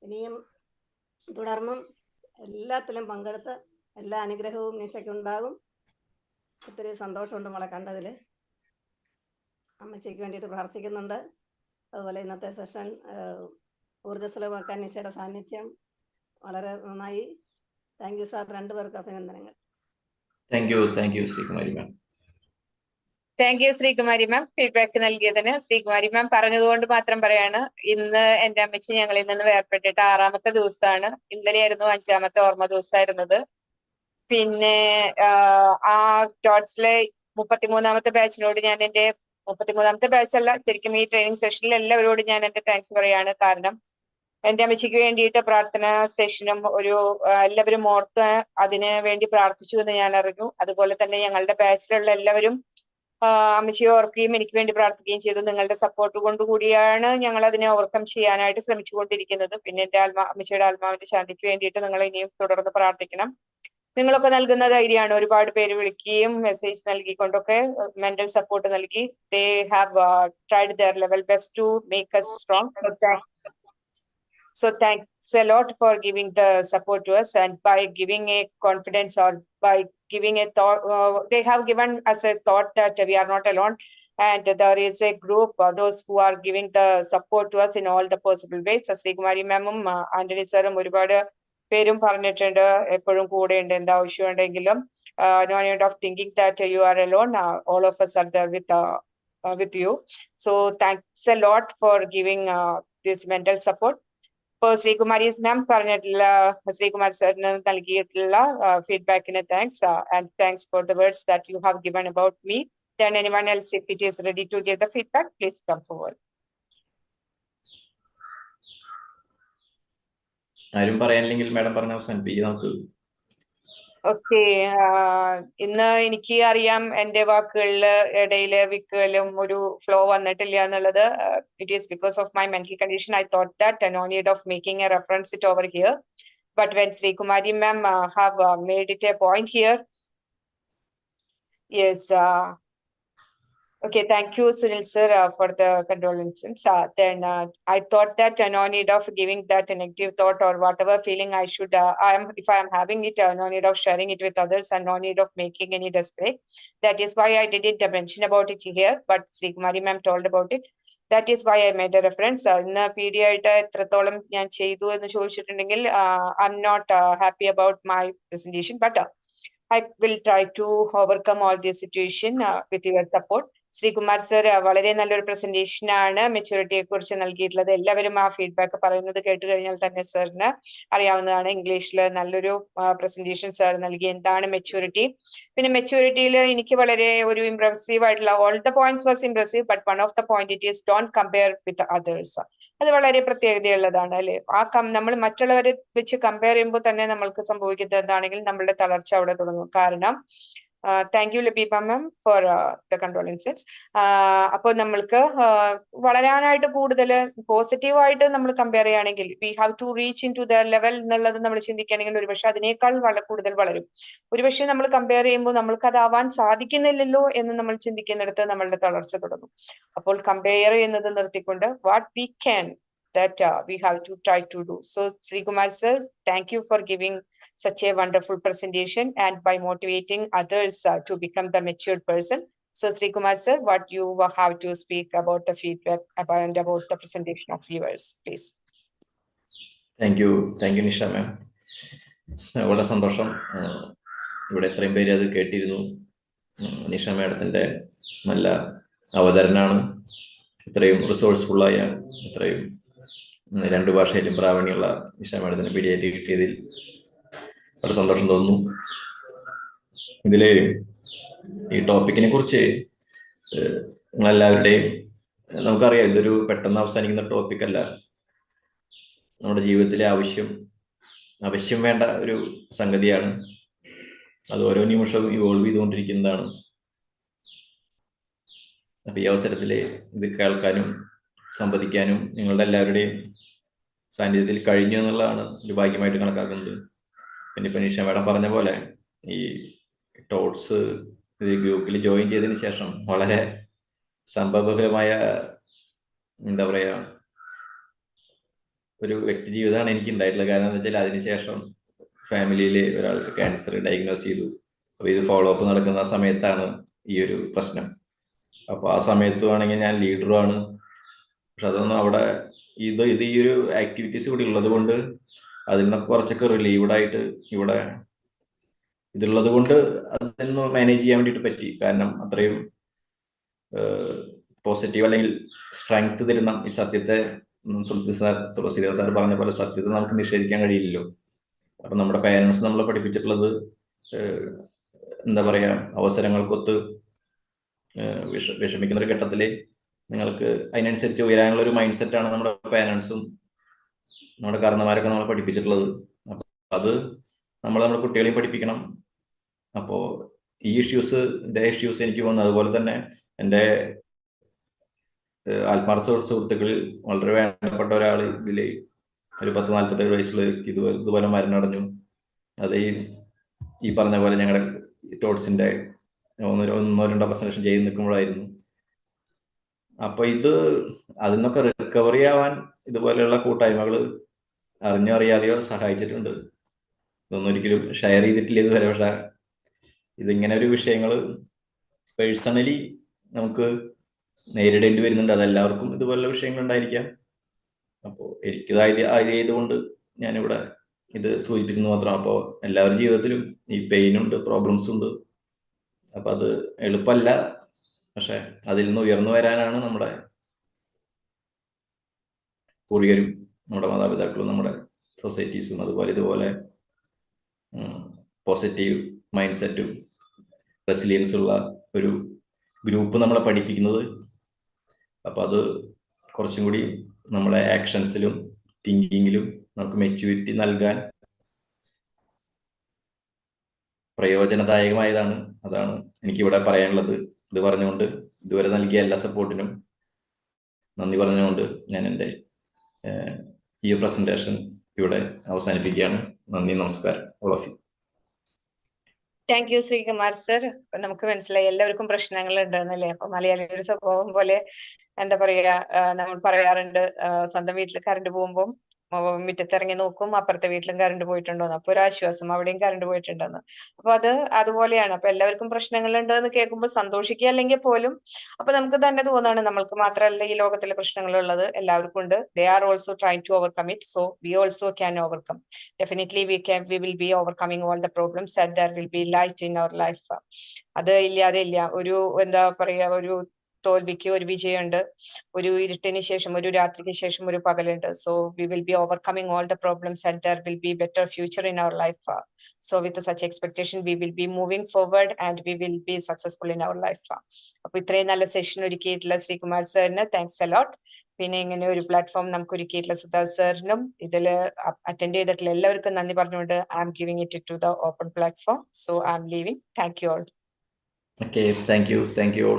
ഇനിയും തുടർന്നും എല്ലാത്തിലും പങ്കെടുത്ത് എല്ലാ അനുഗ്രഹവും നിഷയ്ക്ക് ഉണ്ടാകും. ഒത്തിരി സന്തോഷമുണ്ട് മോളെ കണ്ടതിൽ. അമ്മച്ചിക്ക് വേണ്ടിയിട്ട് പ്രാർത്ഥിക്കുന്നുണ്ട്. അതുപോലെ ഇന്നത്തെ സെഷൻ ഊർജ്ജസ്വലമാക്കാൻ നിഷയുടെ സാന്നിധ്യം വളരെ നന്നായി. താങ്ക് യു സാർ, 2 പേർക്ക് അഭിനന്ദനങ്ങൾ. Thank you Sreekumari ma'am. Thank you Sreekumari ma'am, feedback നൽകിയതിന്. ശ്രീകുമാരി മാം പറഞ്ഞതുകൊണ്ട് മാത്രം പറയാണ്, ഇന്ന് എന്റെ അമ്മച്ചി ഞങ്ങളിൽ നിന്ന് വേർപെട്ടിട്ട് 6ാമത്തെ ദിവസമാണ്. ഇന്നലെയായിരുന്നു 5ാമത്തെ ഓർമ്മ ദിവസമായിരുന്നത്. പിന്നെ ആ ടോട്ട്സിലെ 33ാമത്തെ ബാച്ചിനോട് ഞാൻ എന്റെ 33ാമത്തെ ബാച്ചല്ല, ശരിക്കും ഈ ട്രെയിനിങ് സെഷനിൽ എല്ലാവരോടും ഞാൻ എന്റെ താങ്ക്സ് പറയാണ്. കാരണം എന്റെ അമ്മച്ചിക്ക് വേണ്ടിയിട്ട് പ്രാർത്ഥന സെഷനും എല്ലാവരും ഓർത്ത് അതിന് വേണ്ടി പ്രാർത്ഥിച്ചു എന്ന് ഞാൻ അറിഞ്ഞു. അതുപോലെ തന്നെ ഞങ്ങളുടെ ബാച്ചിലുള്ള എല്ലാവരും അമ്മച്ചിയെ ഓർക്കുകയും എനിക്ക് വേണ്ടി പ്രാർത്ഥിക്കുകയും ചെയ്തു. നിങ്ങളുടെ സപ്പോർട്ട് കൊണ്ടുകൂടിയാണ് ഞങ്ങൾ അതിനെ ഓവർകം ചെയ്യാനായിട്ട് ശ്രമിച്ചുകൊണ്ടിരിക്കുന്നത്. പിന്നെ എന്റെ അമ്മച്ചിയുടെ ആത്മാവിന്റെ ശാന്തിക്ക് വേണ്ടിയിട്ട് നിങ്ങൾ ഇനിയും തുടർന്ന് പ്രാർത്ഥിക്കണം. നിങ്ങളൊക്കെ നൽകുന്ന ധൈര്യമാണ്. ഒരുപാട് പേര് വിളിക്കുകയും മെസ്സേജ് നൽകിക്കൊണ്ടൊക്കെ മെന്റൽ സപ്പോർട്ട് നൽകി. They have tried their level best to make us strong. So thanks a lot for giving the support to us, and by giving a confidence or by giving a thought, they have given us a thought that we are not alone, and there is a group, those who are giving the support to us in all the possible ways. Sreekumari മാമും ആന്റണി സാറും ഒരുപാട് പേരും പറഞ്ഞിട്ടുണ്ട്, എപ്പോഴും കൂടെ ഉണ്ട്, എന്താവശ്യമുണ്ടെങ്കിലും. No need of thinking that you are alone. All of us are there with you. So thanks a lot for giving this mental support. ഇപ്പോൾ ശ്രീകുമാരി മാം പറഞ്ഞിട്ടുള്ള, ശ്രീകുമാർ സാറിന് നൽകിയിട്ടുള്ള ഫീഡ്ബാക്കിന് thanks, and thanks for the words that you have given about me. Then anyone else, if it is ready to give the feedback, please come forward. ആരും പറയാനില്ലെങ്കിൽ madam പറഞ്ഞ അവസാനിപ്പിക്കാം നമുക്ക്. Okay, ഇന്ന് എനിക്ക് അറിയാം എന്റെ വാക്കുകളിൽ ഇടയില് വിക്കലും ഒരു ഫ്ലോ വന്നിട്ടില്ല എന്നുള്ളത്. It is because of my mental condition. I thought that no need of making a reference it over here, but when Srikumari ma'am have made it a point here, yes, okay, thank you Sunil sir for the condolences. Then I thought that no need of giving that negative thought or whatever feeling I should, if I am having it, no need of sharing it with others, and no need of making any display. That is why I didn't mention about it here, but Srikumari ma'am told about it. That is why I made a reference. ഇന്ന് PD ആയിട്ട് എത്രത്തോളം ഞാൻ ചെയ്തു എന്ന് ചോദിച്ചിട്ടുണ്ടെങ്കിൽ I'm not happy about my presentation, but I will try to overcome all this situation with your support. Sreekumar sir വളരെ നല്ലൊരു presentation ആണ് മെച്യൂരിറ്റിയെ കുറിച്ച് നൽകിയിട്ടുള്ളത്. എല്ലാവരും ആ ഫീഡ്ബാക്ക് പറയുന്നത് കേട്ട് കഴിഞ്ഞാൽ തന്നെ സാറിന് അറിയാവുന്നതാണ്. ഇംഗ്ലീഷിൽ നല്ലൊരു പ്രസന്റേഷൻ സാർ നൽകി. എന്താണ് മെച്യൂരിറ്റി? പിന്നെ മെച്യൂരിറ്റിയിൽ എനിക്ക് വളരെ ഒരു ഇംപ്രസീവ് ആയിട്ടുള്ള, all the points was impressive, but one of the point it is don't compare with others. അത് വളരെ പ്രത്യേകതയുള്ളതാണ് അല്ലെ. നമ്മൾ മറ്റുള്ളവരെ വെച്ച് കമ്പയർ ചെയ്യുമ്പോൾ തന്നെ നമ്മൾക്ക് സംഭവിക്കുന്നത് എന്താണെങ്കിൽ നമ്മളുടെ തളർച്ച അവിടെ തുടങ്ങും. കാരണം thank you Labeeba ma'am for the condolences. അപ്പോൾ നമ്മൾക്ക് വളരാനായിട്ട് കൂടുതൽ പോസിറ്റീവായിട്ട് നമ്മൾ കമ്പയർ ചെയ്യുകയാണെങ്കിൽ we have to reach into the level എന്നുള്ളത് നമ്മൾ ചിന്തിക്കുകയാണെങ്കിൽ ഒരുപക്ഷെ അതിനേക്കാൾ കൂടുതൽ വളരും. ഒരുപക്ഷെ നമ്മൾ കമ്പയർ ചെയ്യുമ്പോൾ നമ്മൾക്ക് അതാവാൻ സാധിക്കുന്നില്ലല്ലോ എന്ന് നമ്മൾ ചിന്തിക്കുന്നിടത്ത് നമ്മളുടെ തളർച്ച തുടങ്ങും. അപ്പോൾ കമ്പയർ ചെയ്യുന്നത് നിർത്തിക്കൊണ്ട് what we can that we have to try to do. So SREEKUMAR sir, thank you for giving such a wonderful presentation and by motivating others to become the matured person. So SREEKUMAR sir, what you have to speak about the feedback and about the presentation of viewers, please. Thank you Nisha ma'am. വളരെ സന്തോഷം, ഇവിടെ എത്രയും പേര് അത് കേട്ടിരുന്നു. നിഷ മാഡത്തിൻ്റെ നല്ല അവതരണമാണ്. ഇത്രയും റിസോഴ്സ്ഫുള്ളായ, ഇത്രയും 2 ഭാഷയിലും പ്രാവീണ്യമുള്ള നിഷ മാഡത്തിന് പീഡിയായിട്ട് കിട്ടിയതിൽ വളരെ സന്തോഷം തോന്നുന്നു. ഇതില് ഈ ടോപ്പിക്കിനെ കുറിച്ച് നിങ്ങളെല്ലാവരുടെയും നമുക്കറിയാം, ഇതൊരു പെട്ടെന്ന് അവസാനിക്കുന്ന ടോപ്പിക്കല്ല. നമ്മുടെ ജീവിതത്തിലെ ആവശ്യം വേണ്ട ഒരു സംഗതിയാണ്. അത് ഓരോ നിമിഷവും ഇവോൾവ് ചെയ്തുകൊണ്ടിരിക്കുന്നതാണ്. അപ്പൊ ഈ അവസരത്തിൽ ഇത് കേൾക്കാനും സംവദിക്കാനും നിങ്ങളുടെ എല്ലാവരുടെയും സാന്നിധ്യത്തിൽ കഴിഞ്ഞു എന്നുള്ളതാണ് ഒരു ഭാഗ്യമായിട്ട് കണക്കാക്കുന്നത്. പിന്നെ ഇപ്പൊ നിഷ മാഡം പറഞ്ഞ പോലെ ഈ ടോട്സ് ഗ്രൂപ്പിൽ ജോയിൻ ചെയ്തതിന് ശേഷം വളരെ സംഭവബഹുലമായ എന്താ പറയാ ഒരു വ്യക്തി ജീവിതമാണ് എനിക്ക് ഉണ്ടായിട്ടുള്ളത്. കാരണം എന്താ വെച്ചാൽ അതിനുശേഷം ഫാമിലിയിൽ ഒരാൾക്ക് ക്യാൻസർ ഡയഗ്നോസ് ചെയ്തു. അപ്പോൾ ഇത് ഫോളോ അപ്പ് നടക്കുന്ന സമയത്താണ് ഈ ഒരു പ്രശ്നം. അപ്പോൾ ആ സമയത്തും ആണെങ്കിൽ ഞാൻ ലീഡറുമാണ്. പക്ഷെ അതൊന്നും അവിടെ ഇത് ഈ ഒരു ആക്ടിവിറ്റീസ് കൂടി ഉള്ളത് കൊണ്ട് അതിൽ നിന്നൊക്കെ കുറച്ചൊക്കെ റിലീവ്ഡായിട്ട് ഇവിടെ ഇതുള്ളത് കൊണ്ട് അതൊന്ന് മാനേജ് ചെയ്യാൻ വേണ്ടിയിട്ട് പറ്റി. കാരണം അത്രയും പോസിറ്റീവ് അല്ലെങ്കിൽ സ്ട്രെങ്ത് തരുന്ന ഈ സത്യത്തെ തുളസീദേവ് സാർ പറഞ്ഞ പോലെ സത്യത്തെ നമുക്ക് നിഷേധിക്കാൻ കഴിയില്ലല്ലോ. അപ്പൊ നമ്മുടെ പേരൻസ് നമ്മളെ പഠിപ്പിച്ചിട്ടുള്ളത് എന്താ പറയാ അവസരങ്ങൾക്കൊത്ത് വിഷമിക്കുന്ന ഒരു ഘട്ടത്തില് നിങ്ങൾക്ക് അതിനനുസരിച്ച് ഉയരാനുള്ള ഒരു മൈൻഡ് സെറ്റാണ് നമ്മുടെ പേരൻസും നമ്മുടെ കാരണന്മാരൊക്കെ നമ്മളെ പഠിപ്പിച്ചിട്ടുള്ളത്. അപ്പൊ അത് നമ്മുടെ കുട്ടികളെയും പഠിപ്പിക്കണം. അപ്പോൾ ഈ ഇതേ ഇഷ്യൂസ് എനിക്ക് വന്നു. അതുപോലെ തന്നെ എൻ്റെ ആത്മാർത്ഥ സുഹൃത്തുക്കളിൽ വളരെ വേണ്ടപ്പെട്ട ഒരാൾ ഇതിൽ ഒരു 40-47 വയസ്സുള്ള വ്യക്തി ഇതുപോലെ മരണമടഞ്ഞു. അത് ഈ പറഞ്ഞ പോലെ ഞങ്ങളുടെ ടോട്സിന്റെ 1-2 പ്രസന്റേഷൻ ചെയ്ത് നിൽക്കുമ്പോഴായിരുന്നു. അപ്പൊ അതിൽ നിന്നൊക്കെ റിക്കവറി ആവാൻ ഇതുപോലെയുള്ള കൂട്ടായ്മകൾ അറിഞ്ഞോ അറിയാതെയോ സഹായിച്ചിട്ടുണ്ട്. ഇതൊന്നും ഒരിക്കലും ഷെയർ ചെയ്തിട്ടില്ല ഇതുവരെ. പക്ഷെ ഇതിങ്ങനെ ഒരു വിഷയങ്ങൾ പേഴ്സണലി നമുക്ക് നേരിടേണ്ടി വരുന്നുണ്ട്. അതെല്ലാവർക്കും ഇതുപോലുള്ള വിഷയങ്ങൾ ഉണ്ടായിരിക്കാം. അപ്പോൾ എനിക്കിത് ആയതുകൊണ്ട് ഞാനിവിടെ ഇത് സൂചിപ്പിക്കുന്നു മാത്രം. അപ്പോൾ എല്ലാവരുടെ ജീവിതത്തിലും ഈ പെയിനുണ്ട്, പ്രോബ്ലംസ് ഉണ്ട്. അപ്പൊ അത് എളുപ്പമല്ല. പക്ഷെ അതിൽ നിന്ന് ഉയർന്നു വരാനാണ് നമ്മുടെ പൂർവികരും നമ്മുടെ മാതാപിതാക്കളും നമ്മുടെ സൊസൈറ്റീസും അതുപോലെ ഇതുപോലെ പോസിറ്റീവ് മൈൻഡ് സെറ്റും റെസിലിയൻസ് ഉള്ള ഒരു ഗ്രൂപ്പ് നമ്മളെ പഠിപ്പിക്കുന്നത്. അപ്പൊ അത് കുറച്ചും കൂടി നമ്മുടെ ആക്ഷൻസിലും തിങ്കിങ്ങിലും നമുക്ക് മെച്യൂരിറ്റി നൽകാൻ പ്രയോജനദായകമായതാണ്. അതാണ് എനിക്കിവിടെ പറയാനുള്ളത്. ഇത് പറഞ്ഞുകൊണ്ട് ഇതുവരെ നൽകിയ എല്ലാ സപ്പോർട്ടിനും നന്ദി പറഞ്ഞുകൊണ്ട് ഞാൻ എൻ്റെ ഈ പ്രസന്റേഷൻ ഇവിടെ അവസാനിപ്പിക്കുകയാണ്. നന്ദി, നമസ്കാരം. All of you. Thank you Sreekumar sir. നമുക്ക് മനസ്സിലായി എല്ലാവർക്കും പ്രശ്നങ്ങൾ ഉണ്ടെന്നല്ലേ. അപ്പൊ മലയാളിയുടെ സ്വഭാവം പോലെ എന്താ പറയാ, നമ്മൾ പറയാറുണ്ട് സ്വന്തം വീട്ടിൽ കറണ്ട് പോകുമ്പോൾ മുറ്റത്തിറങ്ങി നോക്കും അപ്പുറത്തെ വീട്ടിലും കറണ്ട് പോയിട്ടുണ്ടോന്ന്. അപ്പൊ ഒരു ആശ്വാസം, അവിടെയും കറണ്ട് പോയിട്ടുണ്ടെന്ന്. അപ്പൊ അതുപോലെയാണ്. അപ്പൊ എല്ലാവർക്കും പ്രശ്നങ്ങളുണ്ട് എന്ന് കേൾക്കുമ്പോൾ സന്തോഷിക്കുക അല്ലെങ്കിൽ പോലും അപ്പൊ നമുക്ക് തന്നെ തോന്നാണ് നമ്മൾക്ക് മാത്രമല്ല ഈ ലോകത്തിലെ പ്രശ്നങ്ങളുള്ളത്, എല്ലാവർക്കും ഉണ്ട്. They are also trying to overcome it. So we also can overcome. Definitely we will be overcoming all the problems and there will be light in our life. അത് ഇല്ലാതെ ഇല്ല. ഒരു എന്താ പറയാ, ഒരു തോൽവിക്ക് ഒരു വിജയമുണ്ട്, ഒരു ഇരുട്ടിന് ശേഷം ഒരു രാത്രിക്ക് ശേഷം ഒരു പകലുണ്ട്. So we will be overcoming all the problems and there will be better future in our life. So with such expectation we will be moving forward and we will be successful in our life. അപ്പൊ ഇത്രയും നല്ല session ഒരുക്കിയിട്ടുള്ള Sreekumar സാറിന് thanks a lot. പിന്നെ ഇങ്ങനെ ഒരു platform നമുക്ക് ഒരുക്കിയിട്ടുള്ള സുധാകർ സാറിനും ഇതിൽ അറ്റൻഡ് ചെയ്തിട്ടുള്ള എല്ലാവർക്കും നന്ദി പറഞ്ഞുകൊണ്ട് I am giving it to the open platform. So I am leaving. Thank you all. Okay, thank you all.